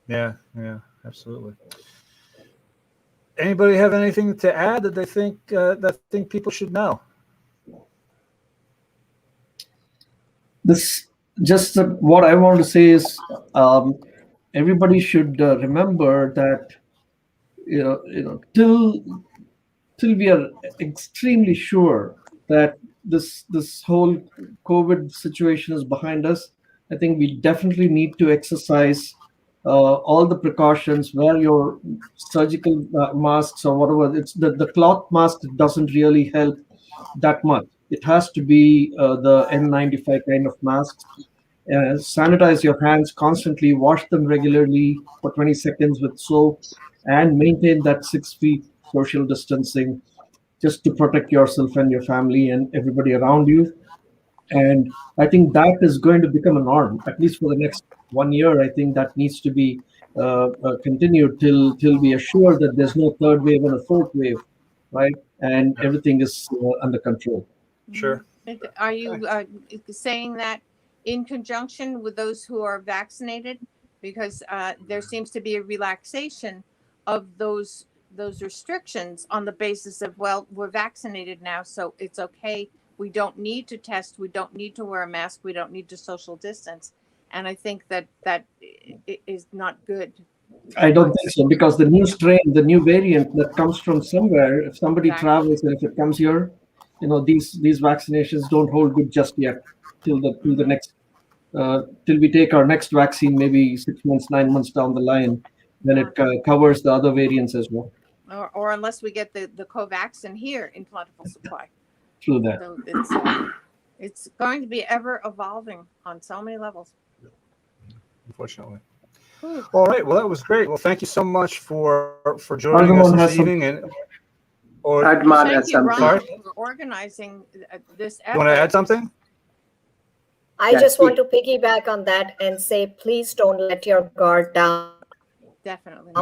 Yeah, absolutely. Anybody have anything to add that they think people should know? What I want to say is everybody should remember that till we are extremely sure that this whole COVID situation is behind us, I think we definitely need to exercise all the precautions. Wear your surgical masks or whatever. It's the cloth mask doesn't really help that much. It has to be the N95 kind of masks. Sanitize your hands constantly, wash them regularly for 20 seconds with soap, and maintain that 6 feet social distancing just to protect yourself and your family and everybody around you. And I think that is going to become a norm, at least for the next 1 year. I think that needs to be continued till we are sure that there's no third wave and a fourth wave, right? And everything is under control. Sure. Are you saying that in conjunction with those who are vaccinated? Because there seems to be a relaxation of those restrictions on the basis of, well, we're vaccinated now, so it's okay. We don't need to test. We don't need to wear a mask. We don't need to social distance. And I think that is not good. I don't think so, because the new strain, the new variant that comes from somewhere, if somebody travels and if it comes here, these vaccinations don't hold good just yet till the next till we take our next vaccine, maybe 6 months, 9 months down the line, then it covers the other variants as well. Or unless we get the Covaxin here in plentiful supply. True that. So It's going to be ever evolving on so many levels. Unfortunately. Whew. All right. Well, that was great. Well, thank you so much for joining us Ardaman this has some- evening. And or Adman Thank has you, something. Ron, for organizing this you want to effort. add something? I Yeah, just want to piggyback on that and say, please don't let your guard down. Definitely.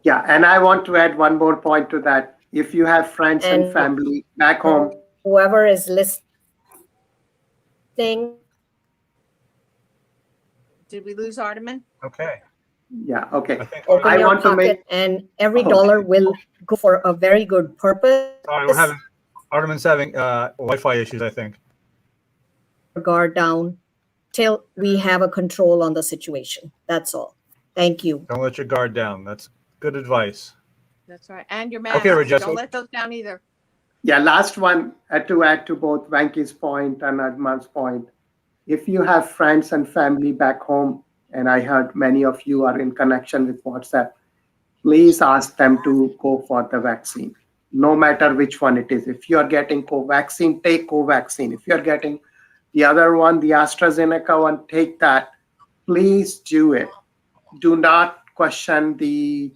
Yeah, and I want to add one more point to that. If you have friends and And family back home, whoever is listening, Did we lose Ardaman? Okay. yeah, okay. I think open I your want to pocket, make- and every Okay. dollar will go for a very good purpose. sorry, we're having Ardaman's having Wi-Fi issues, I think. Guard down till we have a control on the situation. That's all. Thank you. Don't let your guard down. That's good advice. That's right. And your masks. Okay, Rajesh. Don't let those down either. Yeah, last one to add to both Venki's point and Adman's point. If you have friends and family back home, and I heard many of you are in connection with WhatsApp, please ask them to go for the vaccine, no matter which one it is. If you are getting Covaxin, take Covaxin. If you are getting the other one, the AstraZeneca one, take that. Please do it. Do not question the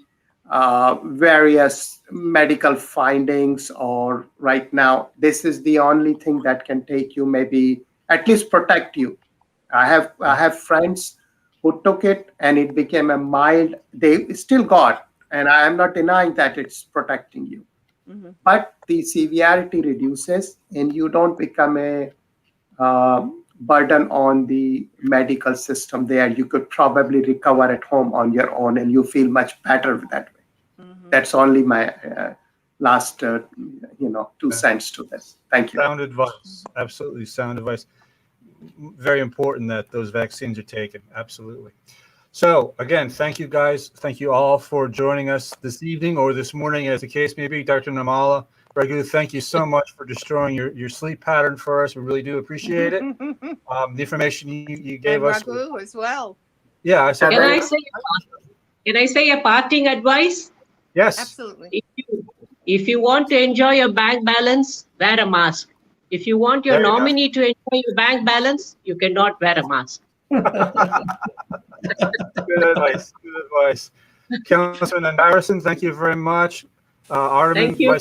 various medical findings, or right now, this is the only thing that can take you, maybe at least protect you. I have friends who took it and it became a mild, they still got, and I am not denying that it's protecting you. Mm-hmm. But the severity reduces and you don't become a burden on the medical system there. You could probably recover at home on your own and you feel much better that way. Mm-hmm. That's only my last 2 cents to this. Thank you. Sound advice. Absolutely sound advice. Very important that those vaccines are taken. Absolutely. So again, thank you guys. Thank you all for joining us this evening or this morning, as the case may be. Dr. Namala, Raghu, thank you so much for destroying your sleep pattern for us. We really do appreciate it. The information you gave And us. Raghu as well. Yeah, I said. Can I say a parting advice? Yes. Absolutely. If you want to enjoy your bank balance, wear a mask. If you want your There you go. nominee to enjoy your bank balance, you cannot wear a mask. Good advice. Good advice. Councilman Harrison, thank you very much. Ardaman, Thank you.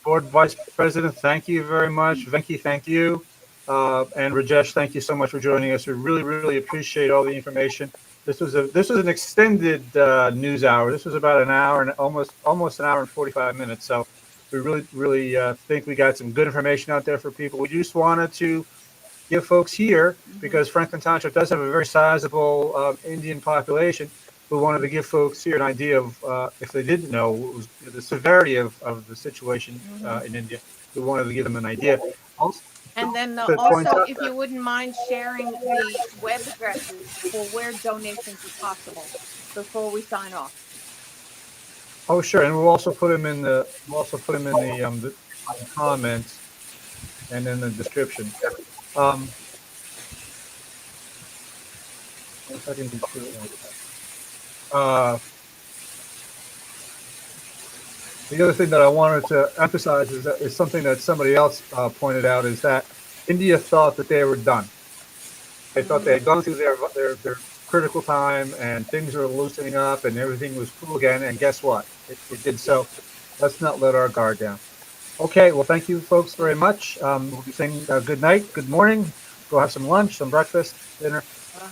Board Vice President, thank you very much. Venki, thank you. And Rajesh, thank you so much for joining us. We really, really appreciate all the information. This was an extended news hour. This was about an hour and almost an hour and 45 minutes. So we really think we got some good information out there for people. We just wanted to give folks here, because Franklin Township does have a very sizable Indian population. We wanted to give folks here an idea of, if they didn't know, what was the severity of the situation in India. We wanted to give them an idea. Also, And then to point also, out if that- you wouldn't mind sharing the web addresses for where donations are possible before we sign off. Oh, sure, and we'll also put them in the comments and in the description. If I can do the other thing that I wanted to emphasize is something that somebody else pointed out, is that India thought that they were done. They thought they had gone through their critical time and things were loosening up and everything was cool again. And guess what? It did so. Let's not let our guard down. Okay, well, thank you folks very much. We'll be saying good night, good morning. Go have some lunch, some breakfast, dinner.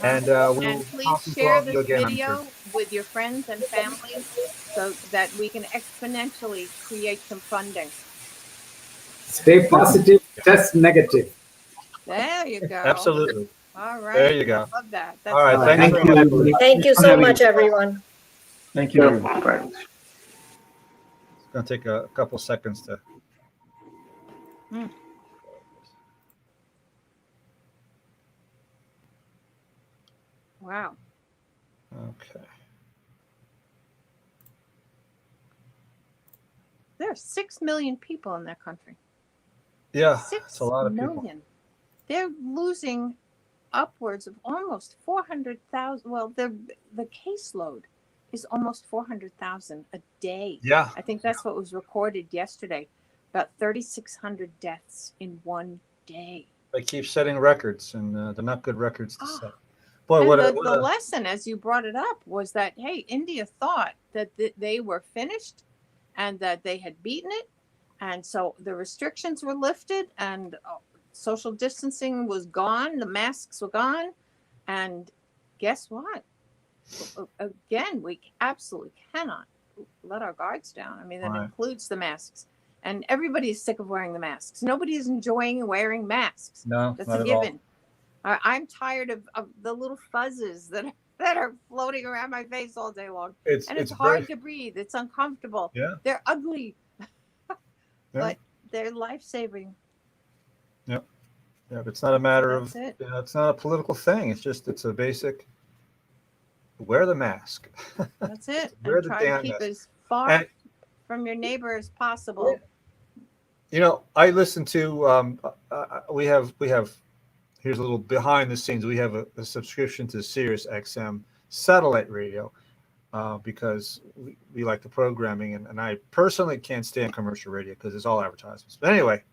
And we'll And talk please to share all of you this again, I'm video sure. with your friends and families so that we can exponentially create some funding. Stay positive, test negative. There you go. Absolutely. All right. There you go. I love that. That's All right. awesome. Thanks Thank very you, much. everybody. Thank you so much, everyone. Thank you. very much. It's going to take a couple seconds to. Wow. Okay. There are 6 million people in that country. Yeah, 6 it's a lot of people. million. They're losing upwards of almost 400,000. Well, the caseload is almost 400,000 a day. Yeah. I think that's what was recorded yesterday. about 3,600 deaths in one day. They keep setting records, and they're not good records to Ah. set. Boy, And what the a lesson, as you brought it up, was that, hey, India thought that they were finished and that they had beaten it. And so the restrictions were lifted and social distancing was gone. The masks were gone. And guess what? Again, we absolutely cannot let our guards down. I mean, that Right. includes the masks. And everybody is sick of wearing the masks. Nobody is enjoying wearing masks. No, That's not a at all. given. I'm tired of the little fuzzes that are floating around my face all day long. And it's hard to breathe. It's uncomfortable. Yeah. They're ugly, Yeah. but they're life-saving. Yeah, but it's not a matter of, That's it. it's not a political thing. It's a basic, wear the mask. That's it. Wear And the try to damn keep mask. as far And- from your neighbor as possible. I listen to, we have, here's a little behind the scenes. We have a subscription to Sirius XM satellite radio because we like the programming. And I personally can't stand commercial radio because it's all advertisements. But anyway,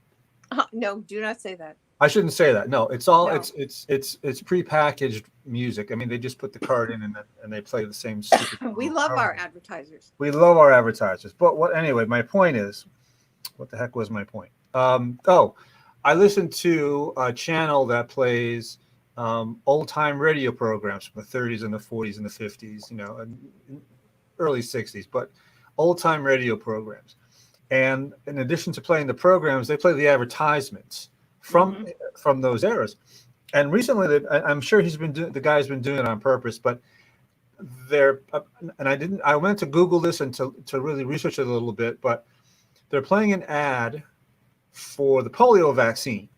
No, do not say that. I shouldn't say that. No, it's all No. it's prepackaged music. I mean, they just put the card in and they play the same stupid. We love our advertisers. We love our advertisers. But anyway, my point is, what the heck was my point? I listen to a channel that plays old time radio programs from the 30s and the 40s and the 50s, and early 60s, but old time radio programs. And in addition to playing the programs, they play the advertisements from those eras. And recently, I'm sure the guy's been doing it on purpose, but I went to Google this and to really research it a little bit, but they're playing an ad for the polio vaccine.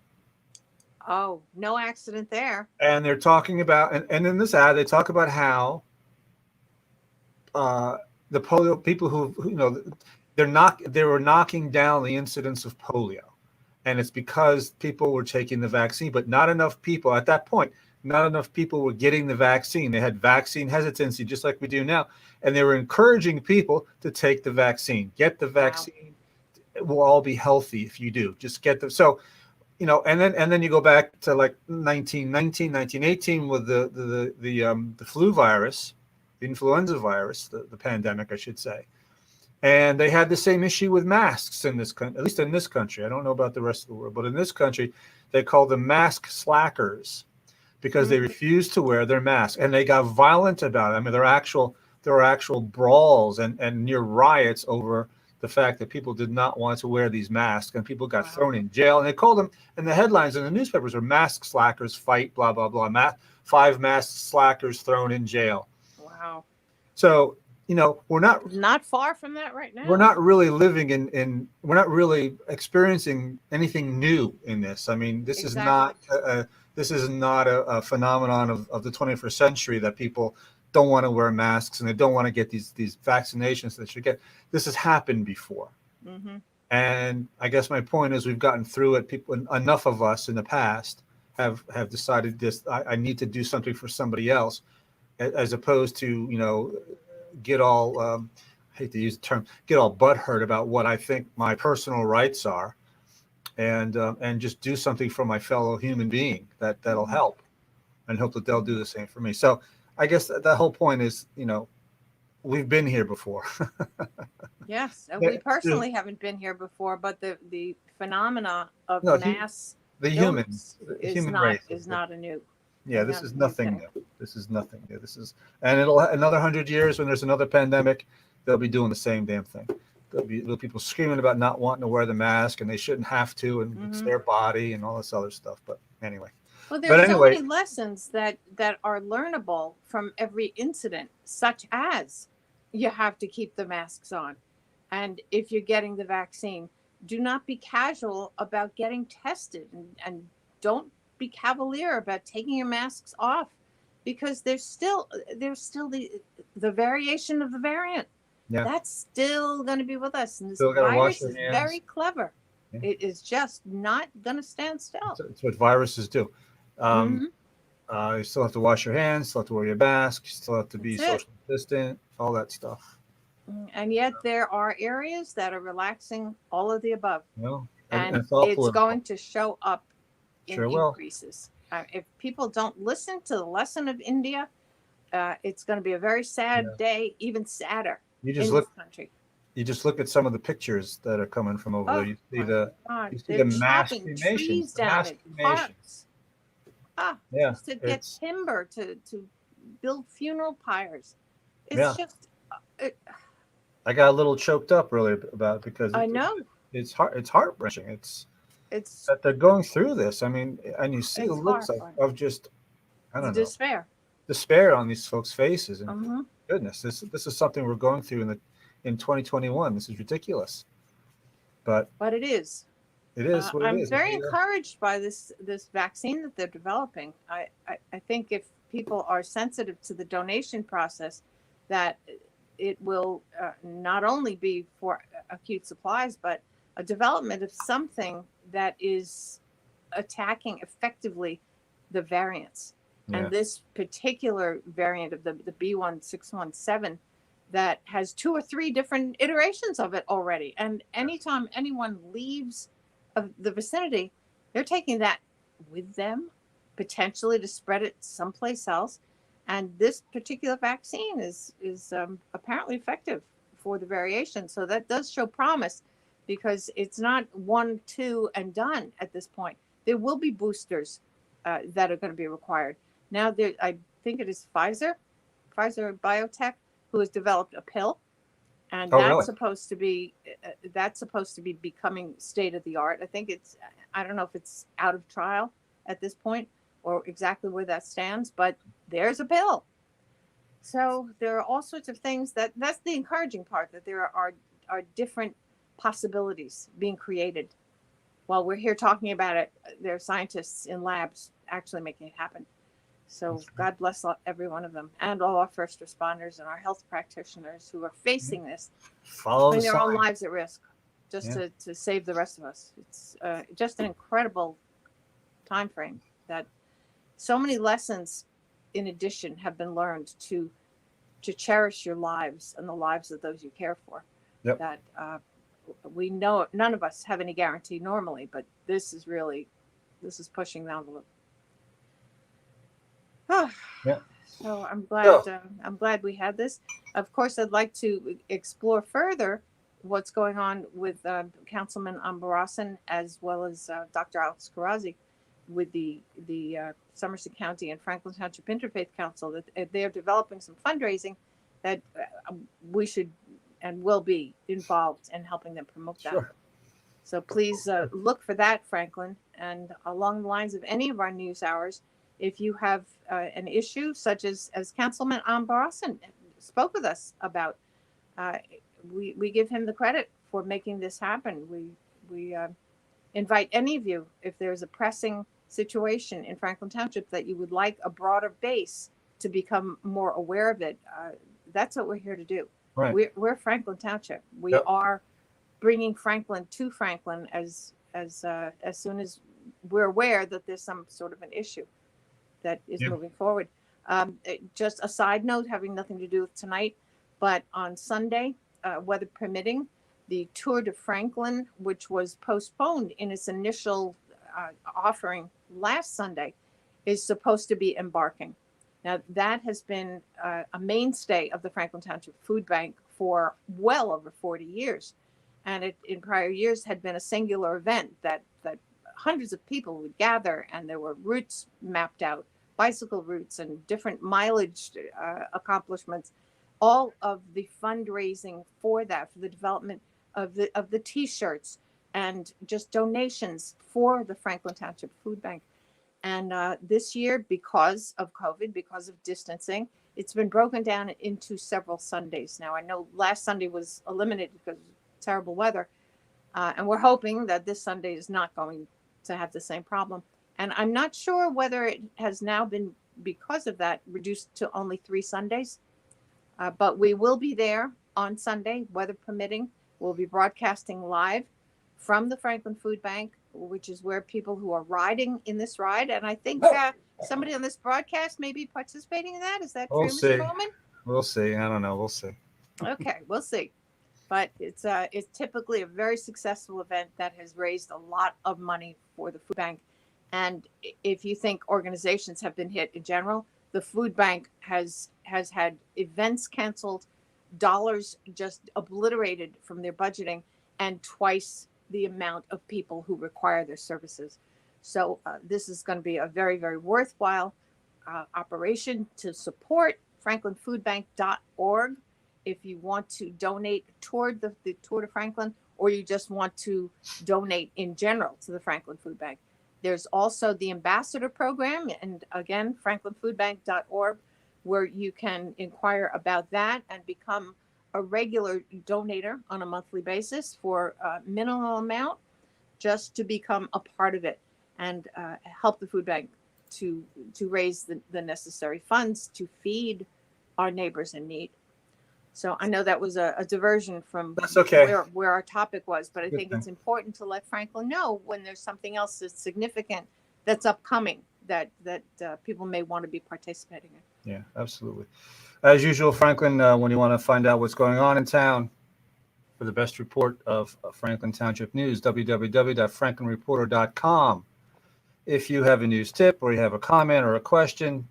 Oh, no accident there. And they're talking about, and in this ad, they talk about how the polio people who they were knocking down the incidence of polio. And it's because people were taking the vaccine, but not enough people at that point, not enough people were getting the vaccine. They had vaccine hesitancy, just like we do now. And they were encouraging people to take the vaccine, get the vaccine. Wow. We'll all be healthy if you do. Just get them. So, and then you go back to like 1919, 1918 with the flu virus, the influenza virus, the pandemic, I should say. And they had the same issue with masks in this country, at least in this country. I don't know about the rest of the world, but in this country, they call them mask slackers because they refused to wear their mask, and they got violent about it. I mean, there were actual brawls and near riots over the fact that people did not want to wear these masks, and people got thrown in jail. And they called them, and the headlines in the newspapers were "Mask slackers fight," blah blah blah. 5 mask slackers thrown in jail. Wow. So. We're not far from that right now. We're not really living we're not really experiencing anything new in this. I mean, this is not a phenomenon of the 21st century that people don't want to wear masks and they don't want to get these vaccinations that they should get. This has happened before. Mm-hmm. And I guess my point is we've gotten through it. Enough of us in the past have decided this. I need to do something for somebody else, as opposed to get all I hate to use the term, get all butthurt about what I think my personal rights are, and just do something for my fellow human being that'll help, and hope that they'll do the same for me. So I guess the whole point is, we've been here before. Yes, we personally haven't been here before, but the phenomena of mass human race is not a new. Yeah, this is nothing new. This is nothing new. And it'll another 100 years when there's another pandemic, they'll be doing the same damn thing. There'll be people screaming about not wanting to wear the mask and they shouldn't have to, and it's their body and all this other stuff. But anyway. Well, there's so many lessons that are learnable from every incident, such as you have to keep the masks on, and if you're getting the vaccine, do not be casual about getting tested, and don't be cavalier about taking your masks off, because there's still the variation of the variant. Yeah. That's still going to be with us, and this virus is very clever. Yeah. It is just not going to stand still. It's what viruses do. You still have to wash your hands, still have to wear your mask, you still have to be social distant, all that stuff. And yet there are areas that are relaxing all of the above. No, And it's all it's political. going to show up in Sure will. increases. If people don't listen to the lesson of India, it's going to be a very sad day, even sadder You in just this look. country. You just look at some of the pictures that are coming from over Oh, there. You see God, you see they're the mass chopping cremations. trees The mass down in cremations. parks. Yeah, Just to get it's timber to build funeral pyres. It's yeah. just, I got a little choked up earlier about it because I know it's heart-wrenching. It's it's that they're going through this. I mean, and you see the looks horrifying. of just I don't know Despair. despair on these folks' faces. And Mm-hmm. goodness, this is something we're going through in 2021. This is ridiculous, but it is. it is what it I'm is. very encouraged by this vaccine that they're developing. I think if people are sensitive to the donation process, that it will not only be for acute supplies, but a development of something that is attacking effectively the variants. Yeah. And this particular variant of the B1617 that has 2 or 3 different iterations of it already. And anytime anyone leaves of the vicinity, they're taking that with them, potentially to spread it someplace else. And this particular vaccine is apparently effective for the variation. So that does show promise, because it's not 1, 2 and done at this point. There will be boosters that are going to be required. Now, I think it is Pfizer Biotech, who has developed a pill, and that's supposed to be becoming state of the art. I think I don't know if it's out of trial at this point or exactly where that stands, but there's a pill. So there are all sorts of things that's the encouraging part, that there are different possibilities being created. While we're here talking about it, there are scientists in labs actually making it happen. So God bless every one of them, and all our first responders and our health practitioners who are facing this, putting their own lives at risk just to save the rest of us. It's just an incredible time frame that so many lessons, in addition, have been learned to cherish your lives and the lives of those you care for. Yep. That we know none of us have any guarantee normally, but this is pushing the envelope. Yeah. So I'm glad we had this. Of course, I'd like to explore further what's going on with Councilman Ambarasan, as well as Dr. Alex Karazi, with the Somerset County and Franklin Township Interfaith Council. That they're developing some fundraising that we should and will be involved in helping them promote that. Sure. So please look for that, Franklin. And along the lines of any of our news hours, if you have an issue such as Councilman Ambarasan spoke with us about, we give him the credit for making this happen. We invite any of you, if there's a pressing situation in Franklin Township that you would like a broader base to become more aware of it, that's what we're here to do. Right. We're Franklin Township. We are bringing Franklin to Franklin as soon as we're aware that there's some sort of an issue that is moving forward. Just a side note, having nothing to do with tonight, but on Sunday, weather permitting, the Tour de Franklin, which was postponed in its initial offering last Sunday, is supposed to be embarking. Now, that has been a mainstay of the Franklin Township Food Bank for well over 40 years. And it, in prior years, had been a singular event that hundreds of people would gather, and there were routes mapped out, bicycle routes and different mileage accomplishments. All of the fundraising for that, for the development of the T-shirts and just donations for the Franklin Township Food Bank. And this year, because of COVID, because of distancing, it's been broken down into several Sundays. Now, I know last Sunday was eliminated because of terrible weather. And we're hoping that this Sunday is not going to have the same problem. And I'm not sure whether it has now been, because of that, reduced to only 3 Sundays. But we will be there on Sunday, weather permitting. We'll be broadcasting live from the Franklin Food Bank, which is where people who are riding in this ride, and I think somebody on this broadcast may be participating in that. Is that true, Mr. Bowman? We'll see. I don't know. We'll see. Okay, we'll see. But it's typically a very successful event that has raised a lot of money for the food bank. And if you think organizations have been hit in general, the food bank has had events canceled, dollars just obliterated from their budgeting, and twice the amount of people who require their services. So this is going to be a very, very worthwhile operation to support. FranklinFoodBank.org if you want to donate toward the Tour de Franklin, or you just want to donate in general to the Franklin Food Bank. There's also the Ambassador Program, and again, FranklinFoodBank.org, where you can inquire about that and become a regular donator on a monthly basis for a minimal amount, just to become a part of it and help the food bank to raise the necessary funds to feed our neighbors in need. So I know that was a diversion from That's okay. where our topic was, but I Good think thing. it's important to let Franklin know when there's something else that's significant that's upcoming that people may want to be participating in. Yeah, absolutely. As usual, Franklin, when you want to find out what's going on in town, for the best report of Franklin Township news, www.franklinreporter.com. If you have a news tip or you have a comment or a question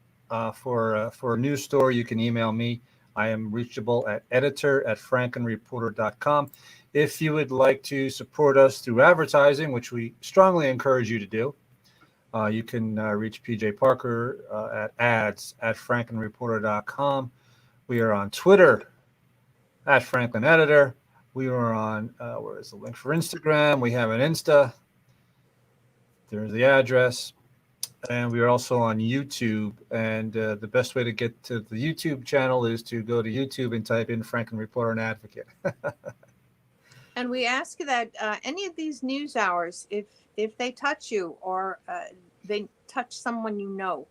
for a news story, you can email me. I am reachable at editor@franklinreporter.com. If you would like to support us through advertising, which we strongly encourage you to do, you can reach PJ Parker at ads@franklinreporter.com. We are on Twitter at Franklin Editor. We are on, where is the link for Instagram? We have an Insta. There's the address. And we are also on YouTube. And the best way to get to the YouTube channel is to go to YouTube and type in Franklin Reporter and Advocate. And we ask that any of these news hours, if they touch you or they touch someone you know,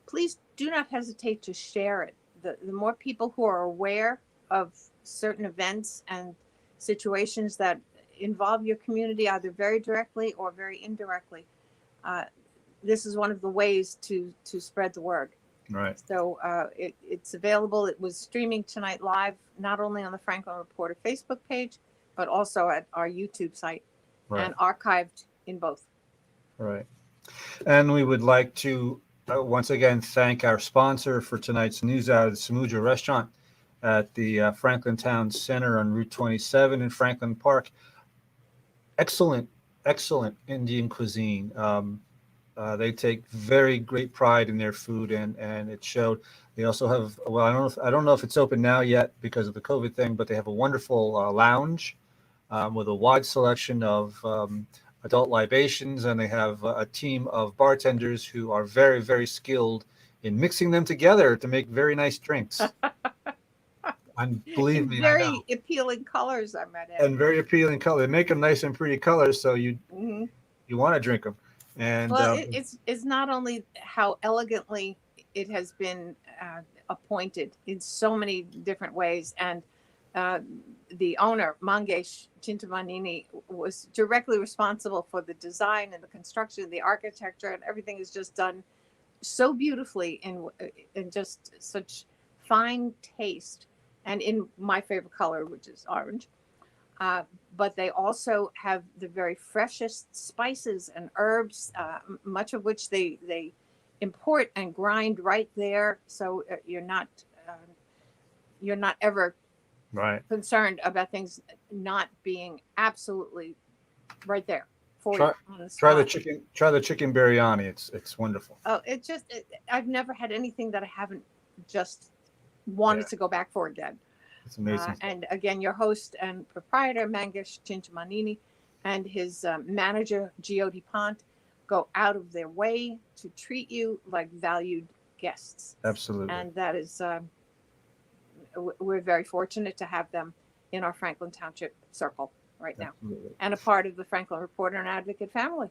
please do not hesitate to share it. The more people who are aware of certain events and situations that involve your community, either very directly or very indirectly, this is one of the ways to spread the word. Right. So it's available. It was streaming tonight live, not only on the Franklin Reporter Facebook page, but also at our YouTube site, Right. and archived in both. Right. And we would like to once again thank our sponsor for tonight's news hour, the Samuja Restaurant at the Franklin Town Center on Route 27 in Franklin Park. Excellent Indian cuisine. They take very great pride in their food, and it showed. They also have, well, I don't know if it's open now yet because of the COVID thing, but they have a wonderful lounge with a wide selection of adult libations, and they have a team of bartenders who are very, very skilled in mixing them together to make very nice drinks. And believe me, very I know. appealing colors, I might add. And very appealing color. They make them nice and pretty colors, so you want to drink them. And well, it's not only how elegantly it has been appointed in so many different ways, and the owner, Mangesh Chintamanini, was directly responsible for the design and the construction, the architecture, and everything is just done so beautifully in just such fine taste, and in my favorite color, which is orange. But they also have the very freshest spices and herbs, much of which they import and grind right there. So you're not ever concerned about things not being absolutely right there for you on the spot. Try the chicken biryani. It's wonderful. Oh, I've never had anything that I haven't just wanted to go back for again. It's amazing. And again, your host and proprietor, Mangesh Chintamanini, and his manager, Jyoti Pant, go out of their way to treat you like valued guests. Absolutely. And that is, we're very fortunate to have them in our Franklin Township circle right now. Absolutely. And a part of the Franklin Reporter and Advocate family.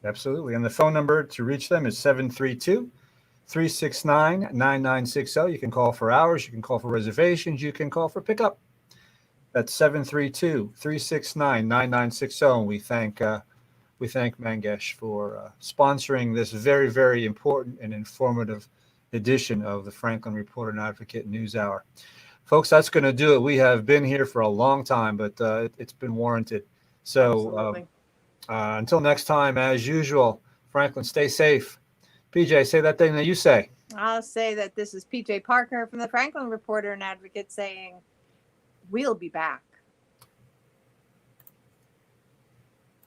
Absolutely. And the phone number to reach them is 732-369-9960. You can call for hours. You can call for reservations. You can call for pickup. That's 732-369-9960. And we thank Mangesh for sponsoring this very, very important and informative edition of the Franklin Reporter and Advocate News Hour. folks, that's going to do it. We have been here for a long time, but it's been warranted. So Absolutely. until next time, as usual, Franklin, stay safe. PJ, say that thing that you say. I'll say that this is PJ Parker from the Franklin Reporter and Advocate saying, we'll be back.